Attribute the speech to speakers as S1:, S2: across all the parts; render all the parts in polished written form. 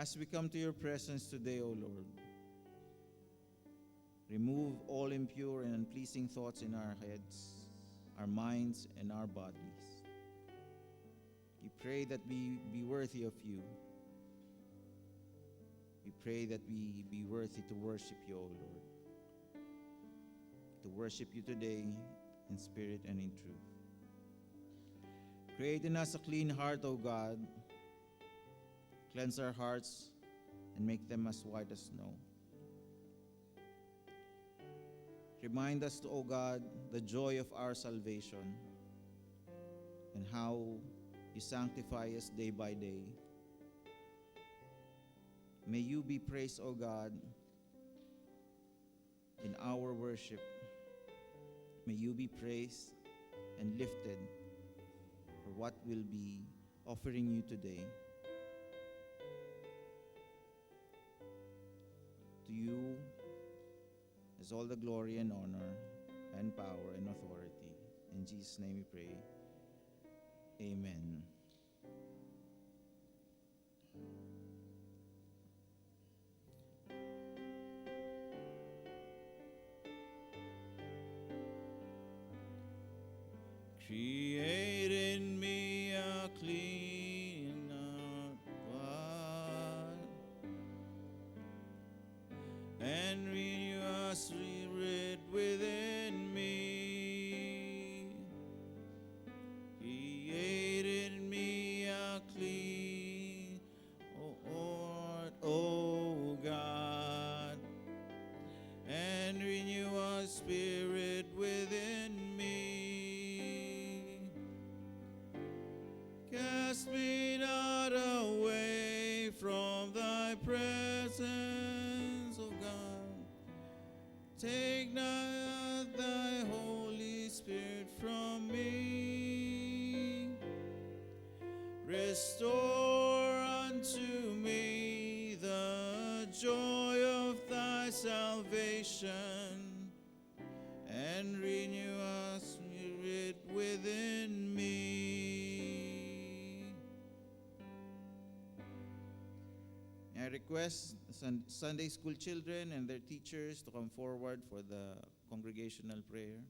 S1: As we come to your presence today, O Lord, remove all impure and unpleasing thoughts in our heads, our minds, and our bodies. We pray that we be worthy of you. We pray that we be worthy to worship you, O Lord. To worship you today in spirit and in truth. Create in us a clean heart, O God. Cleanse our hearts and make them as white as snow. Remind us, O God, the joy of our salvation and how you sanctify us day by day. May you be praised, O God, in our worship. May you be praised and lifted for what we'll be offering you today. To you is all the glory and honor and power and authority. In Jesus' name we pray. Amen. Create in me a clean heart and renew a spirit within me. Create in me a clean heart, O God, and renew a spirit within me. Cast me not away from thy presence, O God. Take not thy Holy Spirit from me. Restore unto me the joy of thy salvation, and renew a spirit within me. I request Sunday school children and their teachers to come forward for the congregational prayer.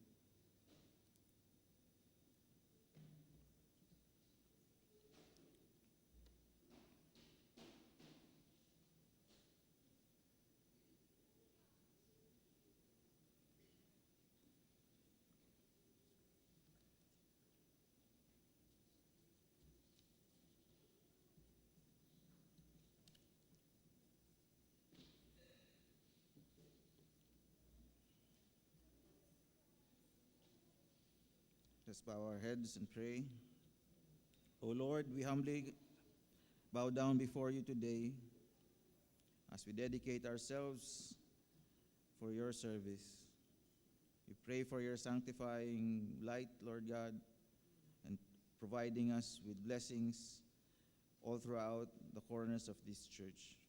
S1: Let's bow our heads and pray. O Lord, we humbly bow down before you today as we dedicate ourselves for your service. We pray for your sanctifying light, Lord God, and providing us with blessings all throughout the corners of this church.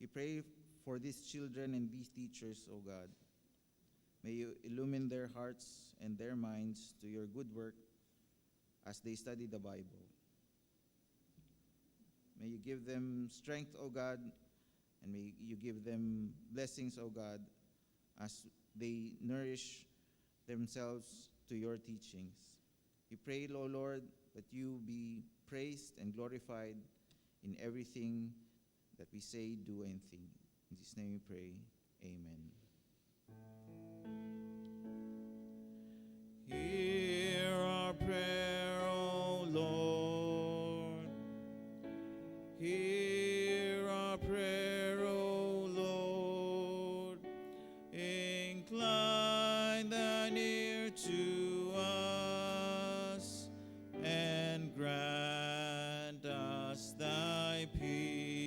S1: We pray for these children and these teachers, O God. May you illumine their hearts and their minds to your good work as they study the Bible. May you give them strength, O God, and may you give them blessings, O God, as they nourish themselves to your teachings. We pray, O Lord, that you be praised and glorified in everything that we say, do, and think. In Jesus' name we pray. Amen. Hear our prayer, O Lord. Hear our prayer, O Lord. Incline thine ear to us and grant us thy peace.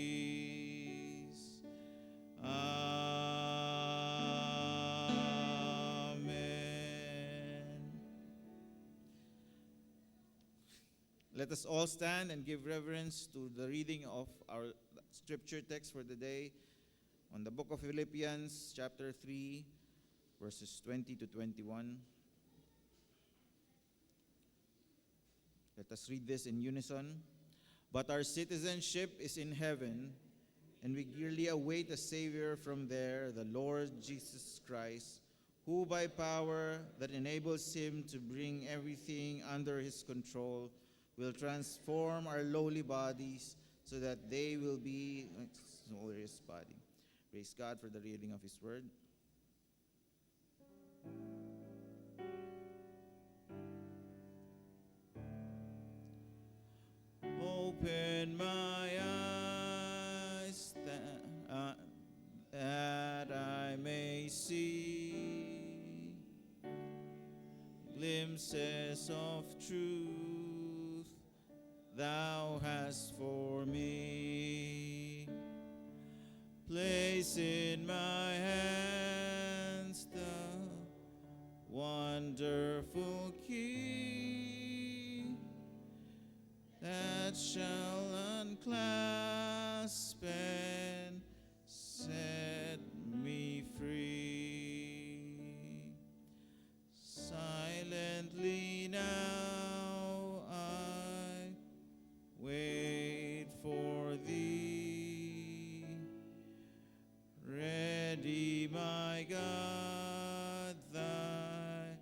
S1: Let us all stand and give reverence to the reading of our scripture text for the day on the book of Philippians, chapter 3, verses 20 to 21. Let us read this in unison. But our citizenship is in heaven, and we eagerly await a Savior from there, the Lord Jesus Christ, who by power that enables him to bring everything under his control will transform our lowly bodies so that they will be like his body. Praise God for the reading of his word. Open my eyes that I may see glimpses of truth thou hast for me. Place in my hands the wonderful key that shall unclasp and set me free. Silently now I wait for thee. Ready, my God, thy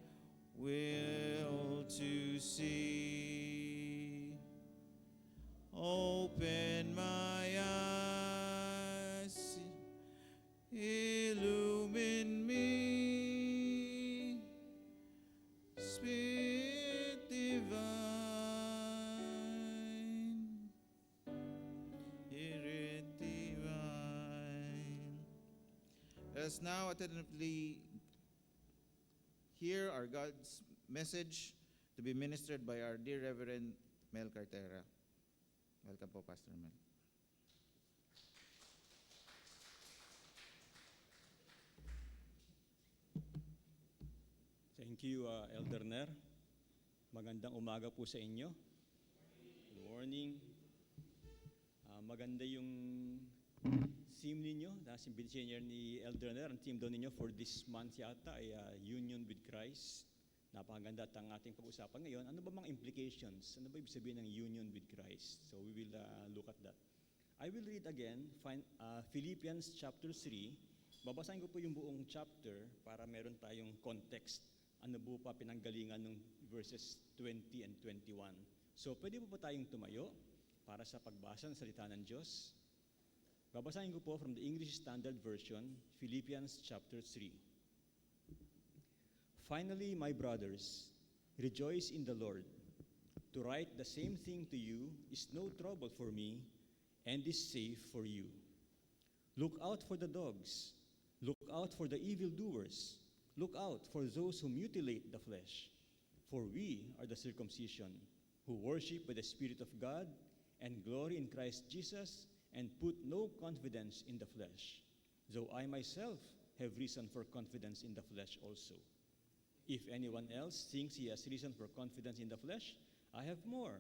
S1: will to see. Open my eyes, illumine me, Spirit divine, Spirit divine. Let us now attentively hear our God's message to be ministered by our dear Reverend Mel Cartera. Welcome po, Pastor Mel.
S2: Thank you, Elder Ner. Magandang umaga po sa inyo. Good morning. Maganda yung theme ninyo. Nasa binigyan ni Elder Ner. Ang theme daw ninyo for this month yata ay Union with Christ. Napakaganda at ang ating pag-usapan ngayon. Ano ba mga implications? Ano ba ibig sabihin ng union with Christ? So we will look at that. I will read again Philippians chapter 3. Babasahin ko po yung buong chapter para meron tayong context. Ano po pa pinanggalingan ng verses 20 and 21. So pwede po tayong tumayo para sa pagbasa ng salita ng Diyos. Babasahin ko po from the English Standard Version, Philippians chapter 3. Finally, my brothers, rejoice in the Lord. To write the same thing to you is no trouble for me and is safe for you. Look out for the dogs. Look out for the evildoers. Look out for those who mutilate the flesh. For we are the circumcision, who worship with the Spirit of God and glory in Christ Jesus and put no confidence in the flesh, though I myself have reason for confidence in the flesh also. If anyone else thinks he has reason for confidence in the flesh, I have more.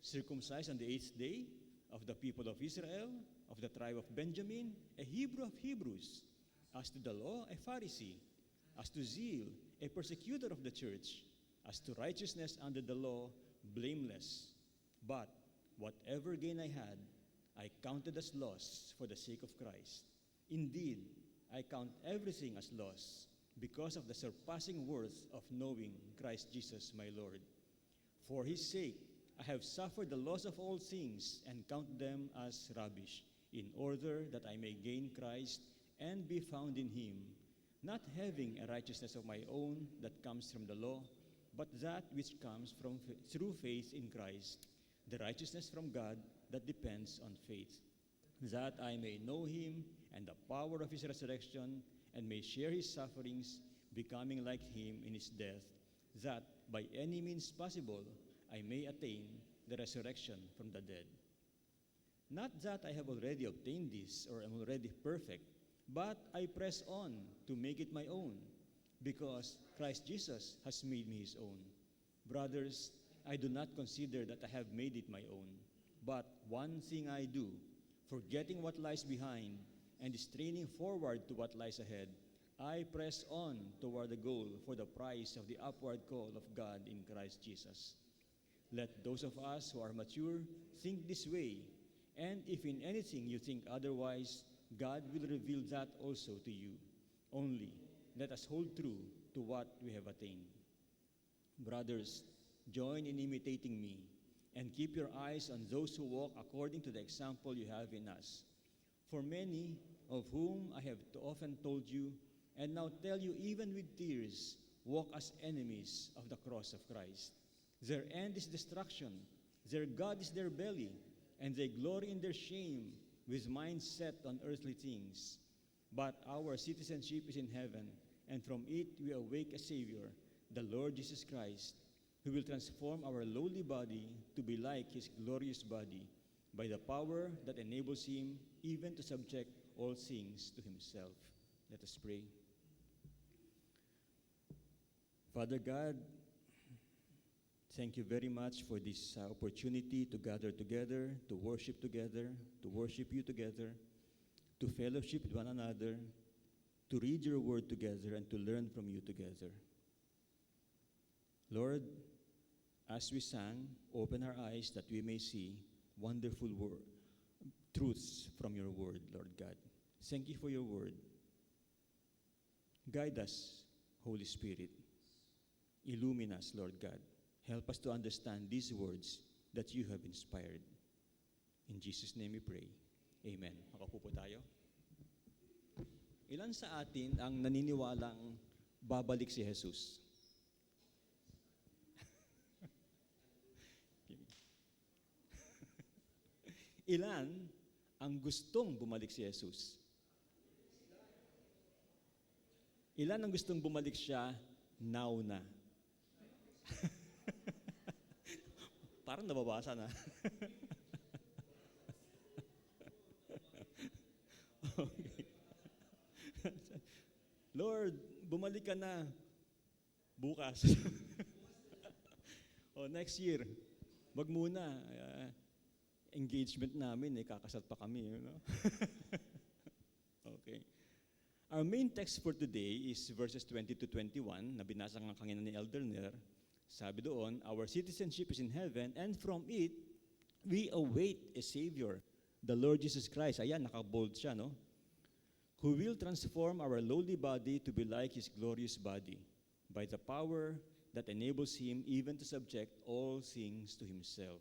S2: Circumcised on the 8th day, of the people of Israel, of the tribe of Benjamin, a Hebrew of Hebrews, as to the law, a Pharisee, as to zeal, a persecutor of the church, as to righteousness under the law, blameless. But whatever gain I had, I counted as loss for the sake of Christ. Indeed, I count everything as loss, because of the surpassing worth of knowing Christ Jesus my Lord. For his sake, I have suffered the loss of all things and count them as rubbish, in order that I may gain Christ and be found in him, not having a righteousness of my own that comes from the law, but that which comes through faith in Christ, the righteousness from God that depends on faith, that I may know him and the power of his resurrection, and may share his sufferings, becoming like him in his death, that by any means possible I may attain the resurrection from the dead. Not that I have already obtained this or am already perfect, but I press on to make it my own, because Christ Jesus has made me his own. Brothers, I do not consider that I have made it my own, but one thing I do, forgetting what lies behind, and straining forward to what lies ahead, I press on toward the goal for the prize of the upward call of God in Christ Jesus. Let those of us who are mature think this way, and if in anything you think otherwise, God will reveal that also to you. Only let us hold true to what we have attained. Brothers, join in imitating me, and keep your eyes on those who walk according to the example you have in us. For many, of whom I have often told you, and now tell you even with tears, walk as enemies of the cross of Christ. Their end is destruction, their God is their belly, and they glory in their shame, with minds set on earthly things. But our citizenship is in heaven, and from it we await a Savior, the Lord Jesus Christ, who will transform our lowly body to be like his glorious body, by the power that enables him even to subject all things to himself. Let us pray. Father God, thank you very much for this opportunity to gather together, to worship you together, to fellowship with one another, to read your word together, and to learn from you together. Lord, as we sang, open our eyes that we may see wonderful truths from your word, Lord God. Thank you for your word. Guide us, Holy Spirit. Illumine us, Lord God. Help us to understand these words that you have inspired. In Jesus' name we pray. Amen. Makaupo po tayo. Ilan sa atin ang naniniwalang babalik si Jesus? Ilan ang gustong bumalik si Jesus? Ilan ang gustong bumalik siya now na? Parang nababasa na. Okay. Lord, bumalik ka na bukas. O next year, wag muna. Engagement namin, kakasal pa kami. You know? Okay. Our main text for today is verses 20 to 21, na binasa nga kanina ni Elder Ner. Sabi doon, our citizenship is in heaven, and from it, we await a Savior, the Lord Jesus Christ. Ayan, nakabold siya, no? Who will transform our lowly body to be like His glorious body, by the power that enables Him even to subject all things to Himself.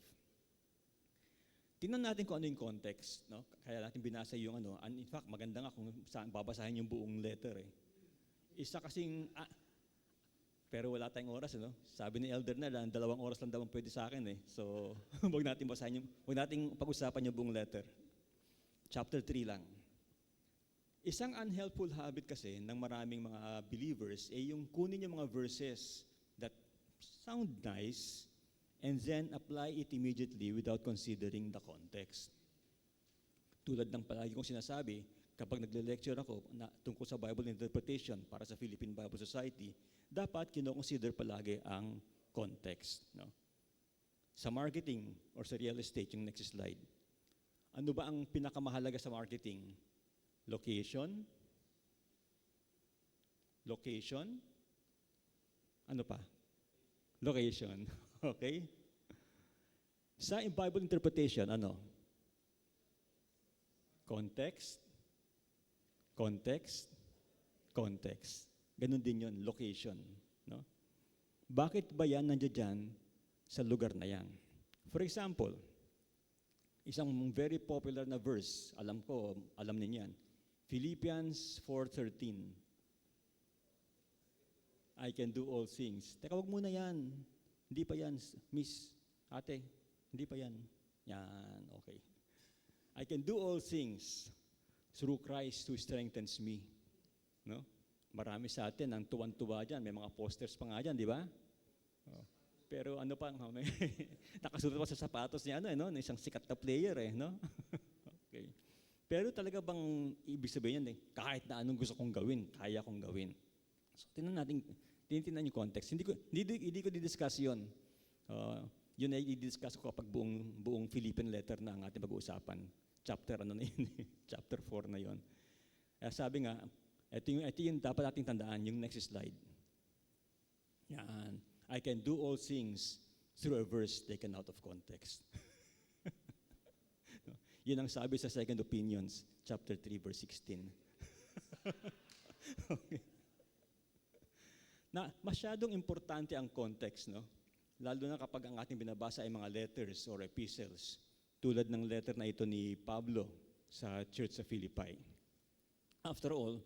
S2: Tingnan natin kung ano yung context, no? Kaya natin binasa yung ano. And in fact, maganda nga kung saan babasahin yung buong letter eh. Isa kasing, pero wala tayong oras, no? Sabi ni Elder na lang, 2 oras lang daw ang pwede sa akin eh. So, wag natin basahin wag natin pag-usapan yung buong letter. Chapter 3 lang. Isang unhelpful habit kasi ng maraming mga believers ay yung kunin yung mga verses that sound nice, and then apply it immediately without considering the context. Tulad ng palagi kong sinasabi, kapag nagle-lecture ako tungkol sa Bible interpretation para sa Philippine Bible Society, dapat kino-consider palagi ang context. No? Sa marketing or sa real estate, yung next slide. Ano ba ang pinakamahalaga sa marketing? Location? Location? Ano pa? Location. Okay? Sa Bible interpretation, ano? Context, context, context. Ganun din yun, location. No? Bakit ba yan nandiyan dyan sa lugar na yan? For example, isang very popular na verse, alam ninyo yan, Philippians 4:13. I can do all things. Teka, wag muna yan. Hindi pa yan, miss, ate, hindi pa yan. Yan, okay. I can do all things through Christ who strengthens me. No? Marami sa atin ang tuwan-tuwa dyan. May mga posters pa nga dyan, di ba? Oh. Pero ano pa, nakasulat pa sa sapatos niya, no? Isang sikat na player no? Okay. Pero talaga bang ibig sabihin yan, kahit na anong gusto kong gawin, kaya kong gawin. So, tinitingnan yung context. Hindi ko didiscuss yun. Yun ay i-discuss ko kapag buong Philippian letter na ang ating pag-uusapan. Chapter 4 na yun. Sabi nga, ito yung dapat nating tandaan, yung next slide. Yan. I can do all things through a verse taken out of context. No? Yun ang sabi sa Second Opinions, chapter 3, verse 16. Okay. Na masyadong importante ang context, no? Lalo na kapag ang ating binabasa ay mga letters or epistles, tulad ng letter na ito ni Pablo sa Church sa Philippi. After all,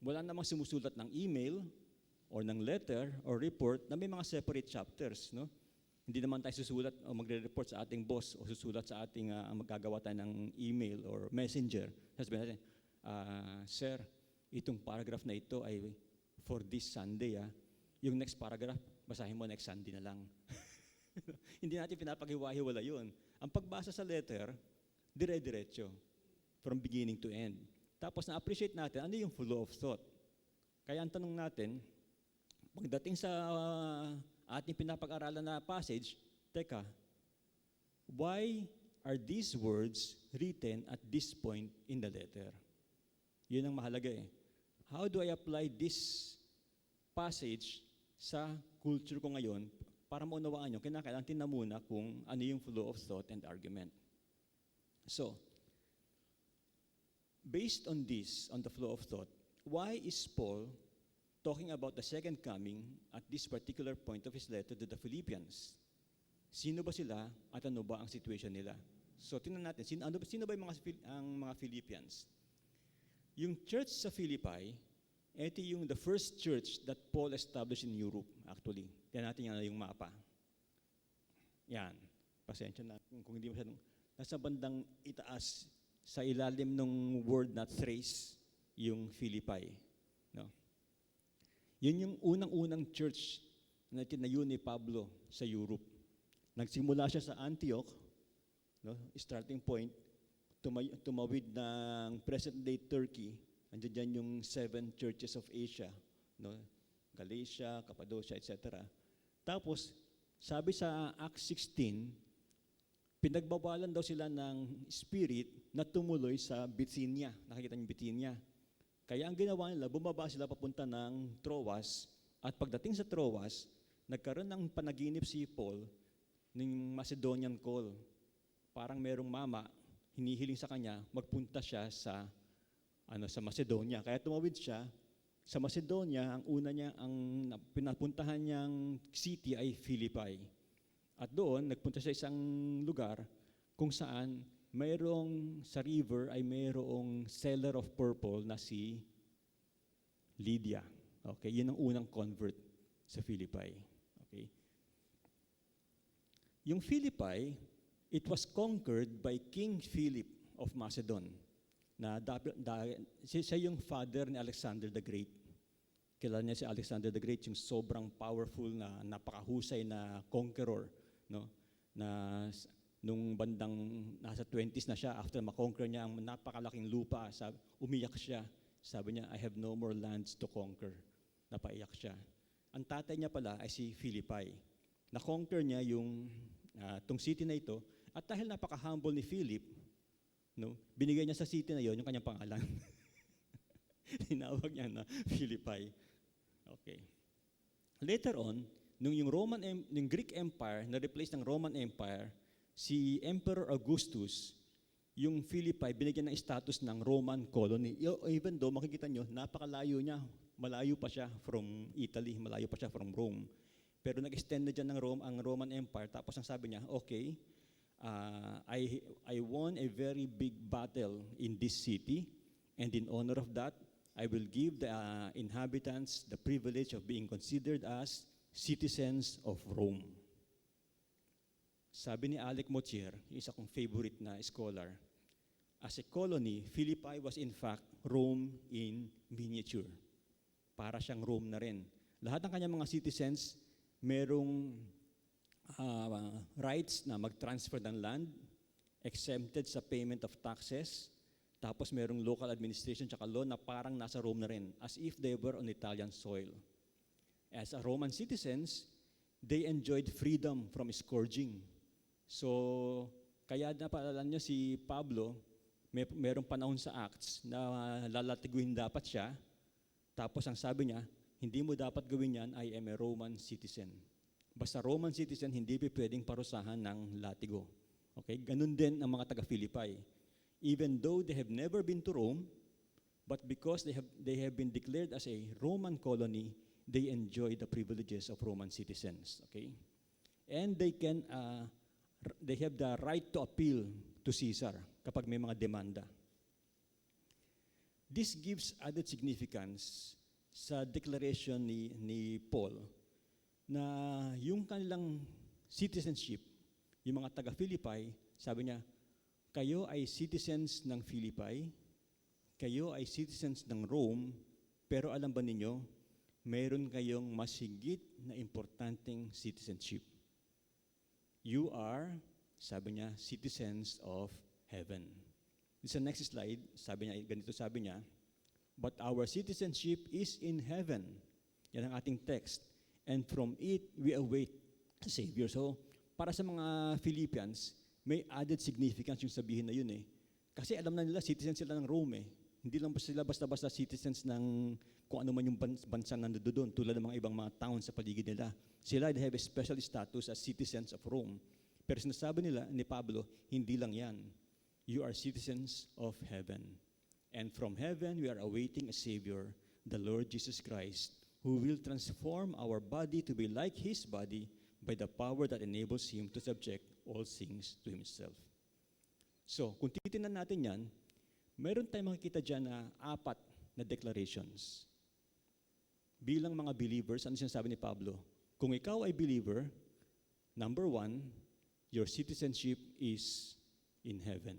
S2: wala namang sumusulat ng email or ng letter or report na may mga separate chapters, no? Hindi naman tayo susulat o magre-report sa ating boss o susulat sa ating magagawa tayo ng email or messenger. Sabihin natin, sir, itong paragraph na ito ay for this Sunday. Yung next paragraph, basahin mo next Sunday na lang. Hindi natin pinapaghiwa-hiwala yun. Ang pagbasa sa letter, dire-diretso, from beginning to end. Tapos na-appreciate natin, ano yung flow of thought. Kaya ang tanong natin, pagdating sa ating pinapag-aralan na passage, teka, why are these words written at this point in the letter? Yun ang mahalaga eh. How do I apply this passage sa culture ko ngayon para maunawaan nyo? Kinakailangan tingnan muna kung ano yung flow of thought and argument. So, based on this, on the flow of thought, why is Paul talking about the second coming at this particular point of his letter to the Philippians? Sino ba sila at ano ba ang situation nila? So, tingnan natin, sino ba yung mga Philippians? Yung church sa Philippi, ito yung the first church that Paul established in Europe, actually. Tingnan natin yung mapa. Yan. Pasensya na kung hindi masyadong. Nasa bandang itaas, sa ilalim ng word na Thrace, yung Philippi. No? Yun yung unang-unang church na tinayo ni Pablo sa Europe. Nagsimula siya sa Antioch, no? Starting point, tumawid ng present-day Turkey. Andiyan dyan yung 7 churches of Asia, no? Galatia, Cappadocia, etc. Tapos, sabi sa Acts 16, pinagbabalan daw sila ng spirit na tumuloy sa Bithynia. Nakikita niyo Bithynia. Kaya ang ginawa nila, bumaba sila papunta ng Troas, at pagdating sa Troas, nagkaroon ng panaginip si Paul ng Macedonian call. Parang merong mama, hinihiling sa kanya, magpunta siya sa Macedonia. Kaya tumawid siya sa Macedonia. Ang una niya, ang pinapuntahan niyang city ay Philippi. At doon, nagpunta siya isang lugar kung saan mayroong sa river ay mayroong seller of purple na si Lydia. Okay, yun ang unang convert sa Philippi. Okay. Yung Philippi, it was conquered by King Philip of Macedon. Siya yung father ni Alexander the Great. Kilala niya si Alexander the Great, yung sobrang powerful na napakahusay na conqueror, no? Na nung bandang nasa 20s na siya, after makonquer niya ang napakalaking lupa, umiyak siya. Sabi niya, I have no more lands to conquer. Napaiyak siya. Ang tatay niya pala ay si Philippi. Na-conquer niya yung tong city na ito, at dahil napaka-humble ni Philip, no, binigay niya sa city na yon yung kanyang pangalan. Tinawag niya na Philippi. Okay. Later on, nung yung Greek Empire na-replace ng Roman Empire, si Emperor Augustus, yung Philippi, binigyan ng status ng Roman colony. Even though, makikita nyo, napakalayo niya. Malayo pa siya from Italy, malayo pa siya from Rome. Pero nag-extend na dyan ang Roman Empire. Tapos ang sabi niya, okay, I won a very big battle in this city, and in honor of that, I will give the inhabitants the privilege of being considered as citizens of Rome. Sabi ni Alec Motyer, isa kong favorite na scholar, as a colony, Philippi was in fact Rome in miniature. Para siyang Rome na rin. Lahat ng kanyang mga citizens, merong rights na mag-transfer ng land, exempted sa payment of taxes, tapos merong local administration tsaka law na parang nasa Rome na rin, as if they were on Italian soil. As a Roman citizens, they enjoyed freedom from scourging. So, kaya napaalala niyo si Pablo, merong panahon sa Acts na lalatiguin dapat siya, tapos ang sabi niya, hindi mo dapat gawin yan, I am a Roman citizen. Basta Roman citizen, hindi pwedeng parusahan ng latigo. Okay? Ganun din ang mga taga-Philippi. Even though they have never been to Rome, but because they have been declared as a Roman colony, they enjoy the privileges of Roman citizens. Okay? And they have the right to appeal to Caesar kapag may mga demanda. This gives added significance sa declaration ni Paul na yung kanilang citizenship, yung mga taga-Philippi, sabi niya, kayo ay citizens ng Philippi, kayo ay citizens ng Rome, pero alam ba ninyo, mayroon kayong mas higit na importanteng citizenship. You are, sabi niya, citizens of heaven. Sa next slide, ganito sabi niya, but our citizenship is in heaven. Yan ang ating text. And from it, we await a Savior. So, para sa mga Philippians, may added significance yung sabihin na yun eh. Kasi alam na nila, citizens sila ng Rome eh. Hindi lang sila basta-basta citizens ng kung ano man yung bansa na doon, tulad ng mga ibang mga towns sa paligid nila. Sila, they have a special status as citizens of Rome. Pero sinasabi nila, ni Pablo, hindi lang yan. You are citizens of heaven. And from heaven, we are awaiting a Savior, the Lord Jesus Christ, who will transform our body to be like His body by the power that enables Him to subject all things to Himself. So, kung titignan natin yan, meron tayong makikita dyan na 4 na declarations. Bilang mga believers, ano sinasabi ni Pablo? Kung ikaw ay believer, number 1, your citizenship is in heaven.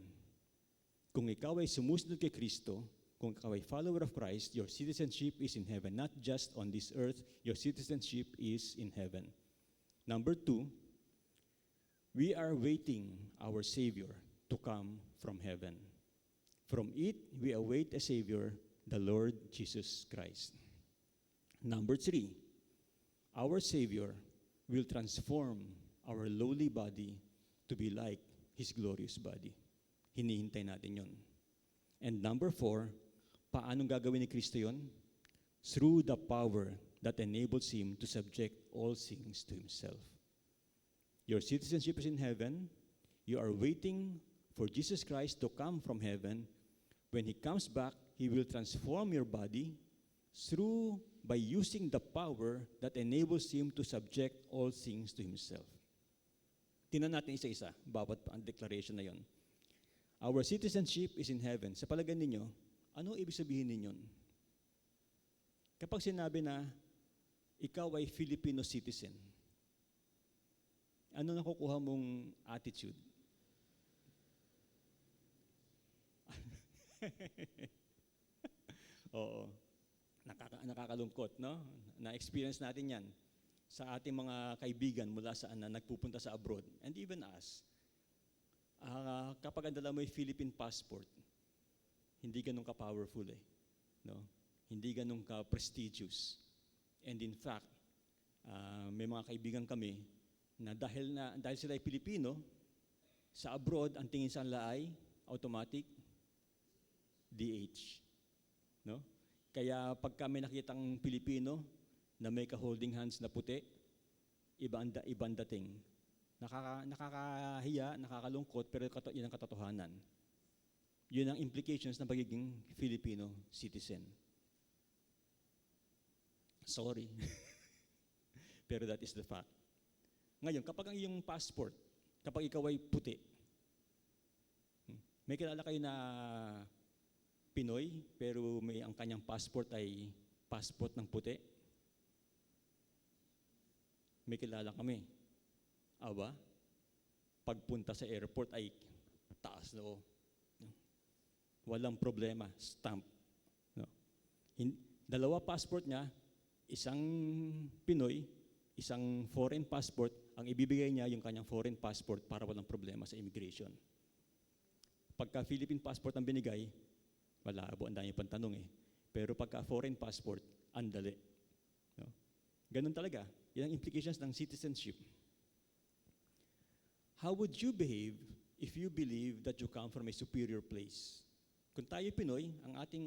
S2: Kung ikaw ay sumusunod kay Kristo, kung ikaw ay follower of Christ, your citizenship is in heaven. Not just on this earth, your citizenship is in heaven. Number 2, we are waiting our Savior to come from heaven. From it, we await a Savior, the Lord Jesus Christ. Number 3, our Savior will transform our lowly body to be like His glorious body. Hinihintay natin yon. And number 4, paanong gagawin ni Kristo yon? Through the power that enables Him to subject all things to Himself. Your citizenship is in heaven. You are waiting for Jesus Christ to come from heaven. When He comes back, He will transform your body by using the power that enables Him to subject all things to Himself. Tingnan natin isa-isa, bawat ang declaration na yon. Our citizenship is in heaven. Sa palagay ninyo, ano ibig sabihin ninyon? Kapag sinabi na, ikaw ay Filipino citizen, ano nakukuha mong attitude? Oo. Nakakalungkot, no? Na-experience natin yan sa ating mga kaibigan mula saan na nagpupunta sa abroad. And even us, kapag ang dala mo ay Philippine passport, hindi ganun ka-powerful eh. No? Hindi ganun ka-prestigious. And in fact, may mga kaibigan kami na dahil sila ay Pilipino, sa abroad, ang tingin sa kanila ay automatic DH. No? Kaya pag kami nakitang Pilipino na may ka-holding hands na puti, ibang dating. Nakakahiya, nakakalungkot, pero yun ang katotohanan. Yun ang implications ng pagiging Filipino citizen. Sorry. Pero that is the fact. Ngayon, kapag ang iyong passport, kapag ikaw ay puti, may kilala kayo na Pinoy, pero ang kanyang passport ay passport ng puti. May kilala kami. Aba, pagpunta sa airport ay taas, no? Walang problema, stamp. No? Dalawa passport niya, isang Pinoy, isang foreign passport, ang ibibigay niya yung kanyang foreign passport para walang problema sa immigration. Pagka Philippine passport ang binigay, malabo, ang dami pang tanong eh. Pero pagka foreign passport, andali. No? Ganun talaga. Yan ang implications ng citizenship. How would you behave if you believe that you come from a superior place? Kung tayo Pinoy, ang ating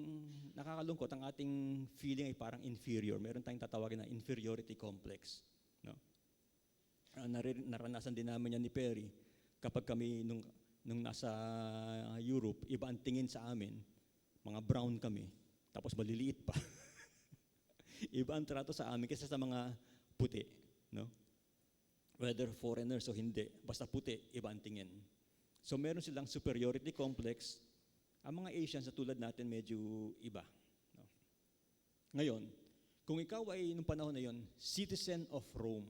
S2: nakakalungkot, ang ating feeling ay parang inferior. Meron tayong tatawagin na inferiority complex. No? naranasan din namin yan ni Perry. Kapag kami, nung nasa Europe, iba ang tingin sa amin, mga brown kami, tapos maliliit pa. Iba ang trato sa amin kaysa sa mga puti. No? Whether foreigners o hindi, basta puti, iba ang tingin. So meron silang superiority complex. Ang mga Asians na tulad natin medyo iba. No? Ngayon, kung ikaw ay nung panahon na yon, citizen of Rome,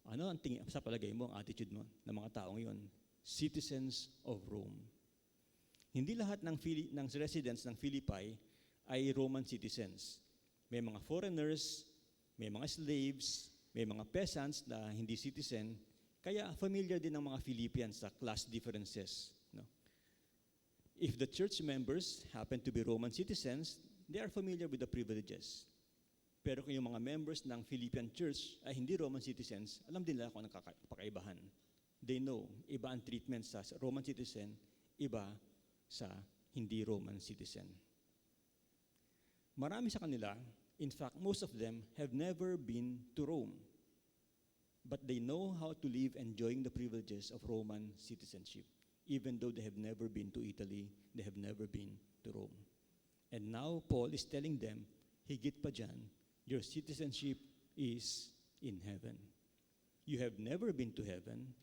S2: ano ang tingin, sa palagay mo, ang attitude mo ng mga taong yon? Citizens of Rome. Hindi lahat ng residents ng Philippi ay Roman citizens. May mga foreigners, may mga slaves, may mga peasants na hindi citizen, kaya familiar din ng mga Philippians sa class differences. No? If the church members happen to be Roman citizens, they are familiar with the privileges. Pero kung yung mga members ng Philippian church ay hindi Roman citizens, alam din nila kung anong pakaibahan. They know, iba ang treatment sa Roman citizen, iba sa hindi Roman citizen. Marami sa kanila, in fact, most of them have never been to Rome. But they know how to live enjoying the privileges of Roman citizenship, even though they have never been to Italy, they have never been to Rome. And now Paul is telling them, higit pa dyan, your citizenship is in heaven. You have never been to heaven,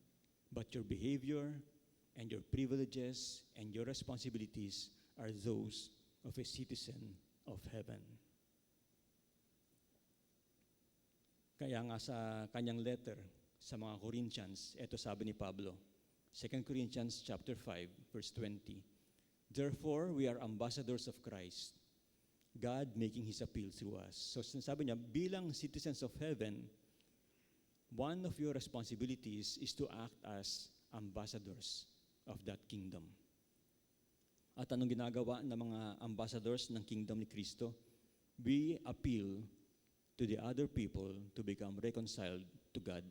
S2: but your behavior and your privileges and your responsibilities are those of a citizen of heaven. Kaya nga sa kanyang letter sa mga Corinthians, ito sabi ni Pablo, 2 Corinthians chapter 5, verse 20, therefore, we are ambassadors of Christ, God making His appeal through us. So sabi niya, bilang citizens of heaven, one of your responsibilities is to act as ambassadors of that kingdom. At anong ginagawa ng mga ambassadors ng kingdom ni Kristo? We appeal to the other people to become reconciled to God.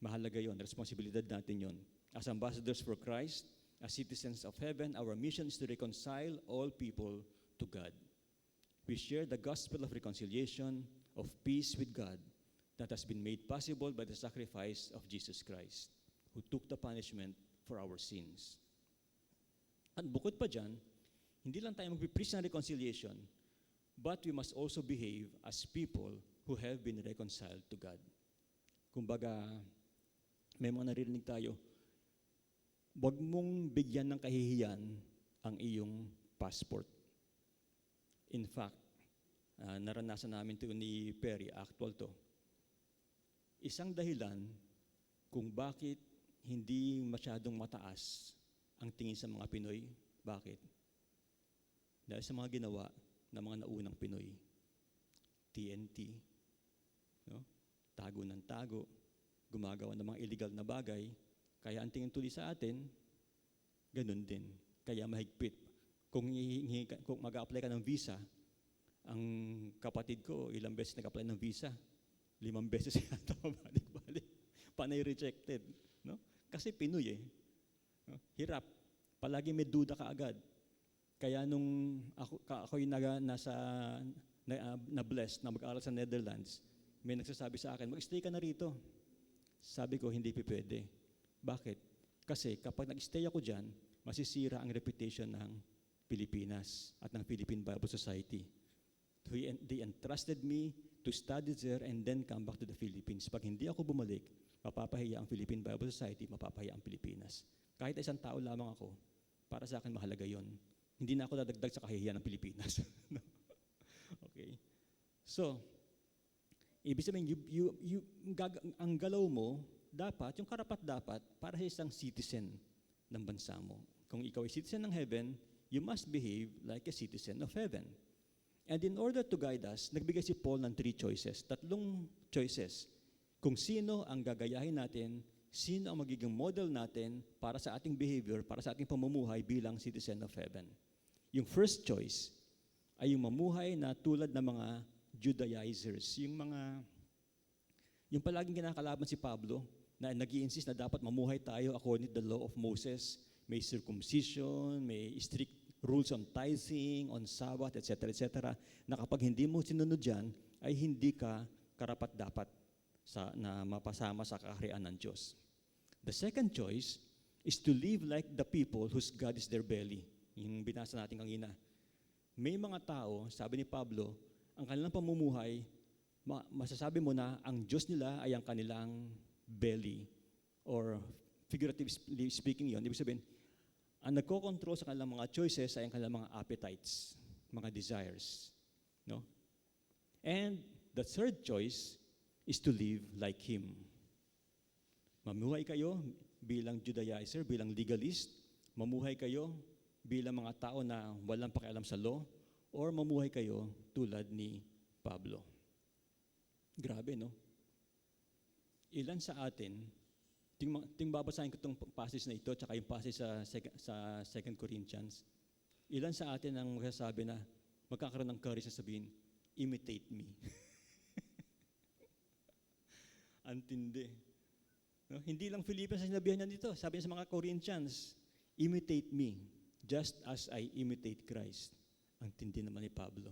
S2: Mahalaga yon, responsibilidad natin yon. As ambassadors for Christ, as citizens of heaven, our mission is to reconcile all people to God. We share the gospel of reconciliation, of peace with God, that has been made possible by the sacrifice of Jesus Christ, who took the punishment for our sins. At bukod pa dyan, hindi lang tayo mag-preach ng reconciliation, but we must also behave as people who have been reconciled to God. Kumbaga, may mga naririnig tayo, huwag mong bigyan ng kahihiyan ang iyong passport. In fact, naranasan namin ito ni Perry, actual to. Isang dahilan kung bakit hindi masyadong mataas ang tingin sa mga Pinoy. Bakit? Dahil sa mga ginawa ng mga naunang Pinoy. TNT, no? Tago ng tago, gumagawa ng mga illegal na bagay, kaya ang tingin tuloy sa atin, ganun din. Kaya mahigpit. Kung mag-a-apply ka ng visa, ang kapatid ko, ilang beses nag-apply ng visa, 5 beses yata balik-balik. Panay rejected. No? Kasi Pinoy eh. No? Hirap. Palagi may duda ka agad. Kaya nung ako yung na-blessed na mag-aral sa Netherlands, may nagsasabi sa akin, mag-stay ka na rito. Sabi ko, hindi pwede. Bakit? Kasi kapag nag-stay ako dyan, masisira ang reputation ng Pilipinas at ng Philippine Bible Society. They entrusted me to study there and then come back to the Philippines. Pag hindi ako bumalik, mapapahiya ang Philippine Bible Society, mapapahiya ang Pilipinas. Kahit isang tao lamang ako, para sa akin mahalaga yon. Hindi na ako dadagdag sa kahihiyan ng Pilipinas. Okay? So, ibig sabihin, ang galaw mo, dapat, yung karapat-dapat, para sa isang citizen ng bansa mo. Kung ikaw ay citizen ng heaven, you must behave like a citizen of heaven. And in order to guide us, nagbigay si Paul ng 3 choices, 3 choices. Kung sino ang gagayahin natin, sino ang magiging model natin para sa ating behavior, para sa ating pamumuhay bilang citizen of heaven. Yung first choice ay yung mamuhay na tulad ng mga Judaizers, yung palaging kinakalaban si Pablo, na nag-i-insist na dapat mamuhay tayo according to the law of Moses. May circumcision, may strict rules on tithing, on Sabbath, etc., etc., na kapag hindi mo sinunod yan, ay hindi ka karapat-dapat. na mapasama sa kaharian ng Diyos. The second choice is to live like the people whose God is their belly. Yung binasa natin kanina. May mga tao, sabi ni Pablo, ang kanilang pamumuhay, masasabi mo na ang Diyos nila ay ang kanilang belly. Or figuratively speaking yon, ibig sabihin, ang nagko-control sa kanilang mga choices ay ang kanilang mga appetites, mga desires. No? And the third choice is to live like Him. Mamuhay kayo bilang Judaizer, bilang legalist, mamuhay kayo bilang mga tao na walang pakialam sa law, or mamuhay kayo tulad ni Pablo. Grabe, no? Ilan sa atin, babasahin ko itong passage na ito, tsaka yung passage sa 2 Corinthians, ilan sa atin ang magsasabi na magkakaroon ng courage na sabihin, imitate me. Antindi. No? Hindi lang Philippians ang sinabihan niya dito. Sabi niya sa mga Corinthians, imitate me, just as I imitate Christ. Ang tindi naman ni Pablo.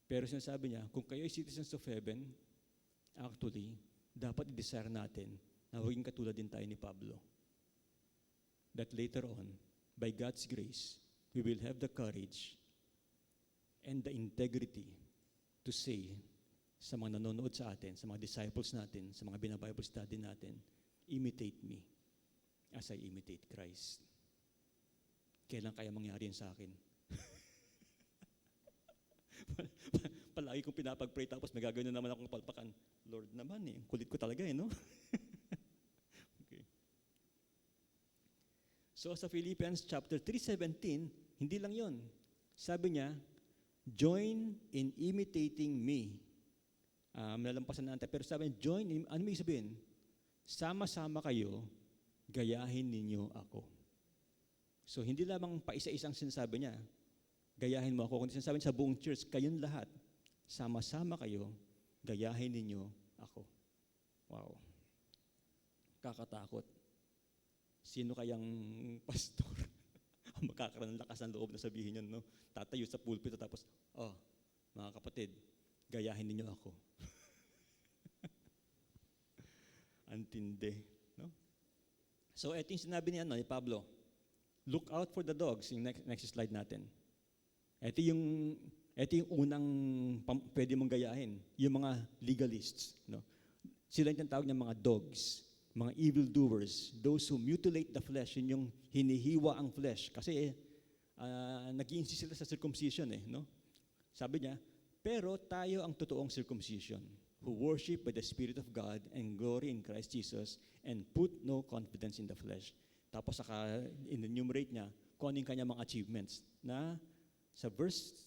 S2: Pero sinasabi niya, kung kayo ay citizens of heaven, actually, dapat i-desire natin na maging katulad din tayo ni Pablo. That later on, by God's grace, we will have the courage and the integrity to say sa mga nanonood sa atin, sa mga disciples natin, sa mga binabible study natin, imitate me as I imitate Christ. Kailan kaya mangyari yan sa akin? Palagi kong pinapag-pray tapos may gagawin na naman akong palpakan. Lord naman kulit ko talaga no? Okay. So sa Philippians chapter 3:17, hindi lang yon. Sabi niya, join in imitating me. Nalampasan natin. Pero sabi niya, join in, ano may sabihin? Sama-sama kayo, gayahin ninyo ako. So hindi lamang pa isa-isang sinasabi niya, gayahin mo ako. Kundi sinasabi niya sa buong church, kayong lahat, sama-sama kayo, gayahin ninyo ako. Wow. Kakatakot. Sino kayang pastor ang makakaroon ng lakas ng loob na sabihin yun, no? Tatayo sa pulpito tapos, mga kapatid, gayahin ninyo ako. Antindi, no? So, ito yung sinabi niya, ni Pablo. Look out for the dogs. Yung next slide natin. Ito yung unang pwede mong gayahin. Yung mga legalists, no? Sila yung tawag niya mga dogs, mga evildoers, those who mutilate the flesh, yun yung hinihiwa ang flesh. Kasi nag-i-insist sila sa circumcision, no? Sabi niya, pero tayo ang totoong circumcision, who worship by the Spirit of God and glory in Christ Jesus and put no confidence in the flesh. Tapos saka in-enumerate niya kung ano yung kanyang mga achievements na sa verse,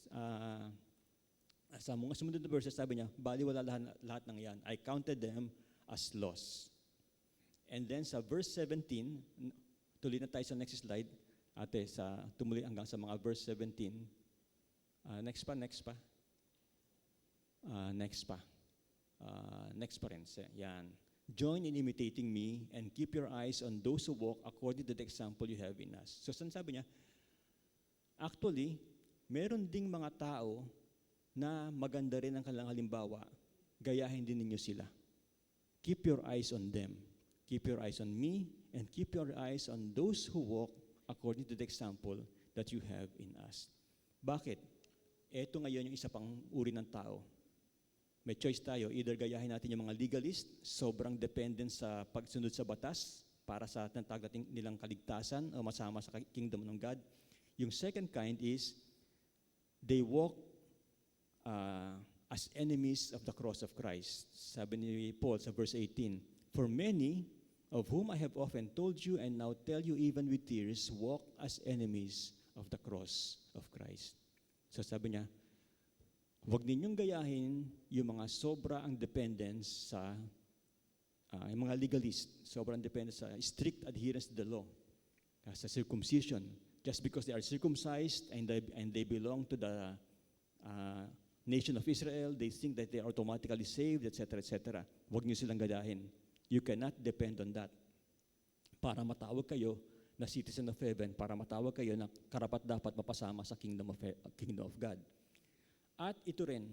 S2: sa mga sumunod na verses, sabi niya, baliwala lahat ng yan. I counted them as loss. And then sa verse 17, tuloy na tayo sa next slide, ate, tumuloy hanggang sa mga verse 17. Next pa. Next pa rin. Yan. Join in imitating me and keep your eyes on those who walk according to the example you have in us. So, sabi niya, actually, meron ding mga tao na maganda rin ang kanilang halimbawa. Gayahin din ninyo sila. Keep your eyes on them. Keep your eyes on me and keep your eyes on those who walk according to the example that you have in us. Bakit? Ito ngayon yung isa pang uri ng tao. May choice tayo, either gayahin natin yung mga legalist, sobrang dependent sa pagsunod sa batas para sa tinatawag nilang kaligtasan o masama sa kingdom ng God. Yung second kind is, they walk as enemies of the cross of Christ. Sabi ni Paul sa verse 18, for many of whom I have often told you and now tell you even with tears, walk as enemies of the cross of Christ. So sabi niya, huwag ninyong gayahin yung mga sobra ang dependence sa yung mga legalist, sobrang dependence sa strict adherence to the law, sa circumcision. Just because they are circumcised and they belong to the nation of Israel, they think that they are automatically saved, etc., etc. Huwag niyo silang gayahin. You cannot depend on that. Para matawag kayo na citizen of heaven, para matawag kayo na karapat-dapat mapasama sa kingdom of God. At ito rin,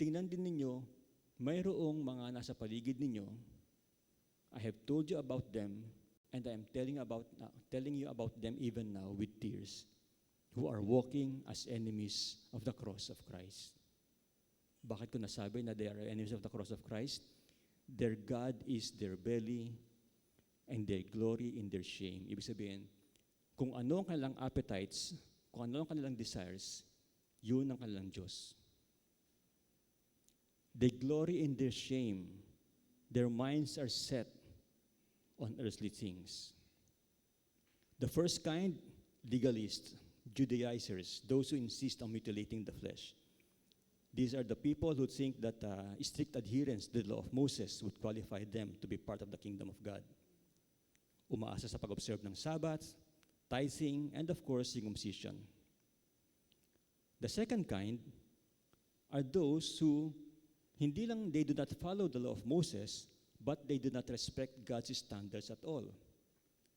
S2: tingnan din ninyo, mayroong mga nasa paligid ninyo, I have told you about them, and I am telling you about them even now with tears, who are walking as enemies of the cross of Christ. Bakit ko nasabi na they are enemies of the cross of Christ? Their God is their belly, and they glory in their shame. Ibig sabihin, kung ano ang kanilang appetites, kung ano ang kanilang desires, yun ang kanilang Diyos. They glory in their shame. Their minds are set on earthly things. The first kind, legalists, Judaizers, those who insist on mutilating the flesh. These are the people who think that strict adherence to the law of Moses would qualify them to be part of the kingdom of God. Umaasa sa pag-observe ng Sabbath, tithing, and of course, circumcision. The second kind are those who hindi lang they do not follow the law of Moses, but they do not respect God's standards at all.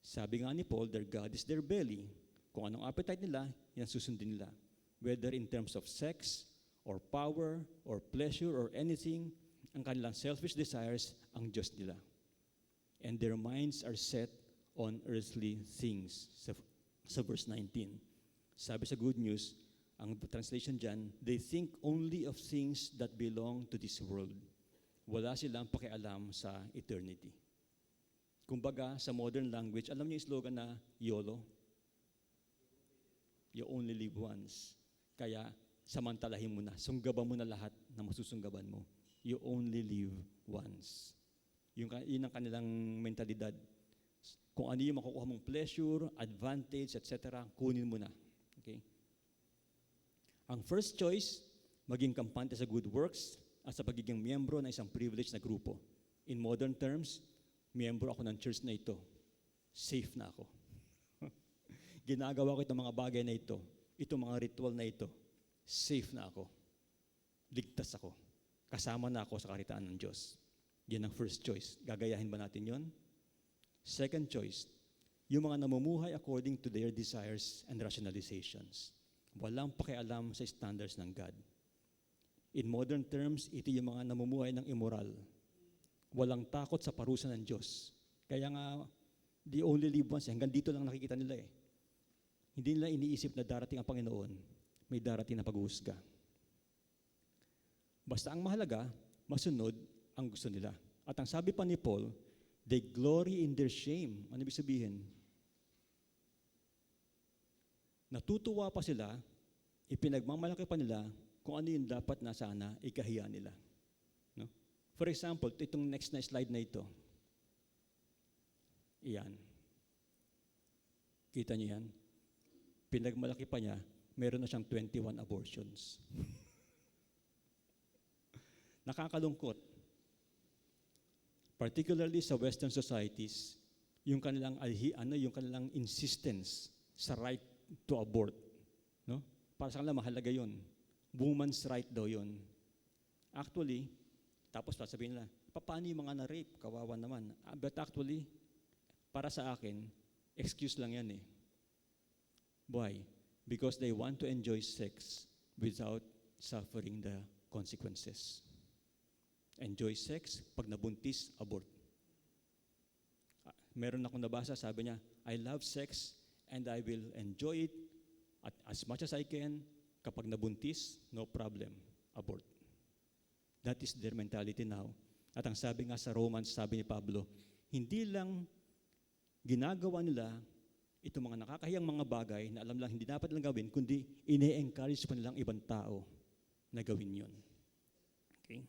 S2: Sabi nga ni Paul, their God is their belly. Kung anong appetite nila, yan susundin nila. Whether in terms of sex, or power, or pleasure, or anything, ang kanilang selfish desires, ang Diyos nila. And their minds are set on earthly things. Sa verse 19. Sabi sa Good News, ang translation dyan, they think only of things that belong to this world. Wala silang pakialam sa eternity. Kumbaga, sa modern language, alam niyo yung slogan na YOLO? You only live once. Kaya, samantalahin mo na. Sunggaban mo na lahat na masusunggaban mo. You only live once. Yun ang kanilang mentalidad. Kung ano yung makukuha mong pleasure, advantage, etc., kunin mo na. Okay? Ang first choice, maging kampante sa good works at sa pagiging miyembro ng isang privileged na grupo. In modern terms, miyembro ako ng church na ito. Safe na ako. Ginagawa ko itong mga bagay na ito. Itong mga ritual na ito. Safe na ako. Ligtas ako. Kasama na ako sa karitaan ng Diyos. Yan ang first choice. Gagayahin ba natin yon? Second choice, yung mga namumuhay according to their desires and rationalizations. Walang pakialam sa standards ng God. In modern terms, ito yung mga namumuhay ng immoral. Walang takot sa parusa ng Diyos. Kaya nga, they only live once. Hanggang dito lang nakikita nila eh. Hindi nila iniisip na darating ang Panginoon, may darating na pag-uusga. Basta ang mahalaga, masunod ang gusto nila. At ang sabi pa ni Paul, they glory in their shame. Ano ibig sabihin? Natutuwa pa sila, ipinagmamalaki pa nila kung ano yung dapat na sana ikahiya nila. No? For example, itong next na slide na ito. Iyan. Kita niyo yan? Pinagmalaki pa niya, meron na siyang 21 abortions. Nakakalungkot. Particularly sa Western societies, yung kanilang insistence sa right to abort. No? Para sa kanila, mahalaga yun. Woman's right daw yun. Actually, tapos sabihin nila, paano yung mga na-rape? Kawawa naman. But actually, para sa akin, excuse lang yan eh. Why? Because they want to enjoy sex without suffering the consequences. Enjoy sex, pag nabuntis, abort. Meron akong nabasa, sabi niya, I love sex and I will enjoy it as much as I can. Kapag nabuntis, no problem, abort. That is their mentality now. At ang sabi nga sa Romans, sabi ni Pablo, hindi lang ginagawa nila itong mga nakakahiyang mga bagay na alam lang hindi dapat lang gawin, kundi ine-encourage pa nilang ibang tao na gawin yun. Okay?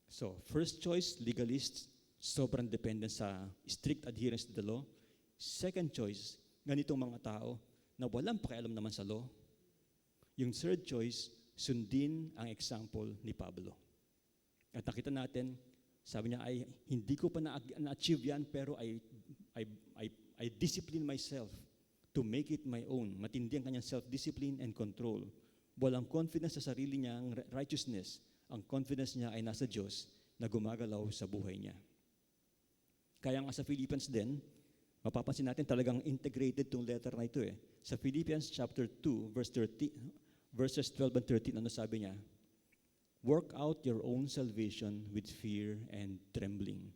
S2: So, first choice, legalists, sobrang dependent sa strict adherence to the law. Second choice, ganitong mga tao na walang pakialam naman sa law. Yung third choice, sundin ang example ni Pablo. At nakita natin, sabi niya, ay hindi ko pa na-achieve yan, pero I discipline myself to make it my own. Matindi ang kanyang self-discipline and control. Walang confidence sa sarili niyang righteousness. Ang confidence niya ay nasa Diyos na gumagalaw sa buhay niya. Kaya nga sa Philippians din, mapapansin natin talagang integrated tong letter na ito eh. Sa Philippians chapter 2, verses 12 and 13, ano sabi niya? Work out your own salvation with fear and trembling,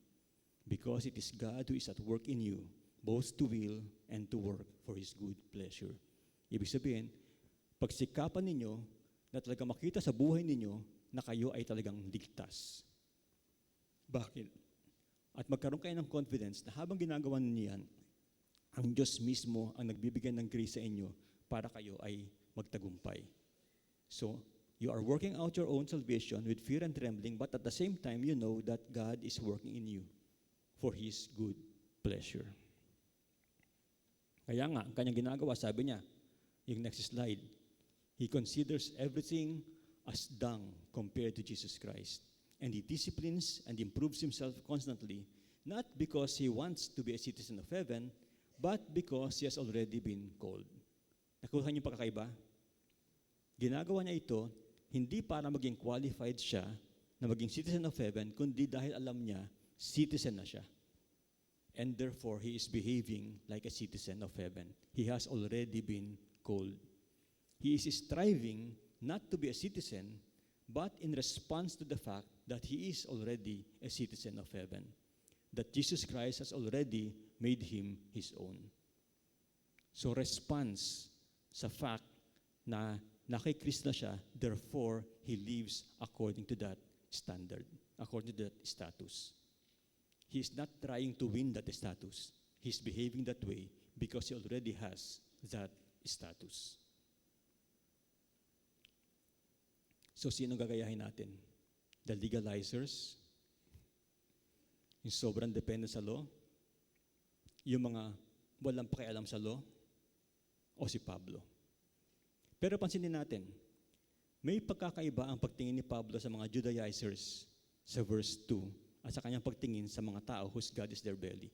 S2: because it is God who is at work in you, both to will and to work for His good pleasure. Ibig sabihin, pagsikapan ninyo na talaga makita sa buhay ninyo na kayo ay talagang ligtas. Bakit? At magkaroon kayo ng confidence na habang ginagawa ninyo yan, ang Diyos mismo ang nagbibigay ng grace sa inyo para kayo ay magtagumpay. So, you are working out your own salvation with fear and trembling, but at the same time, you know that God is working in you for His good pleasure. Kaya nga, ang kanyang ginagawa, sabi niya, yung next slide, He considers everything as dung compared to Jesus Christ. And He disciplines and improves Himself constantly, not because He wants to be a citizen of heaven, but because He has already been called. Nakuha niyo yung pagkakaiba? Ginagawa niya ito, hindi para maging qualified siya na maging citizen of heaven, kundi dahil alam niya, citizen na siya. And therefore, he is behaving like a citizen of heaven. He has already been called. He is striving not to be a citizen, but in response to the fact that he is already a citizen of heaven. That Jesus Christ has already made him his own. So response sa fact na kay Kristo na siya, therefore, he lives according to that standard, according to that status. He is not trying to win that status. He's behaving that way because he already has that status. So, sino gagayahin natin? The legalizers? Yung sobrang dependent sa law? Yung mga walang pakialam sa law? O si Pablo? Pero pansinin natin, may pagkakaiba ang pagtingin ni Pablo sa mga Judaizers sa verse 2 at sa kanyang pagtingin sa mga tao whose God is their belly.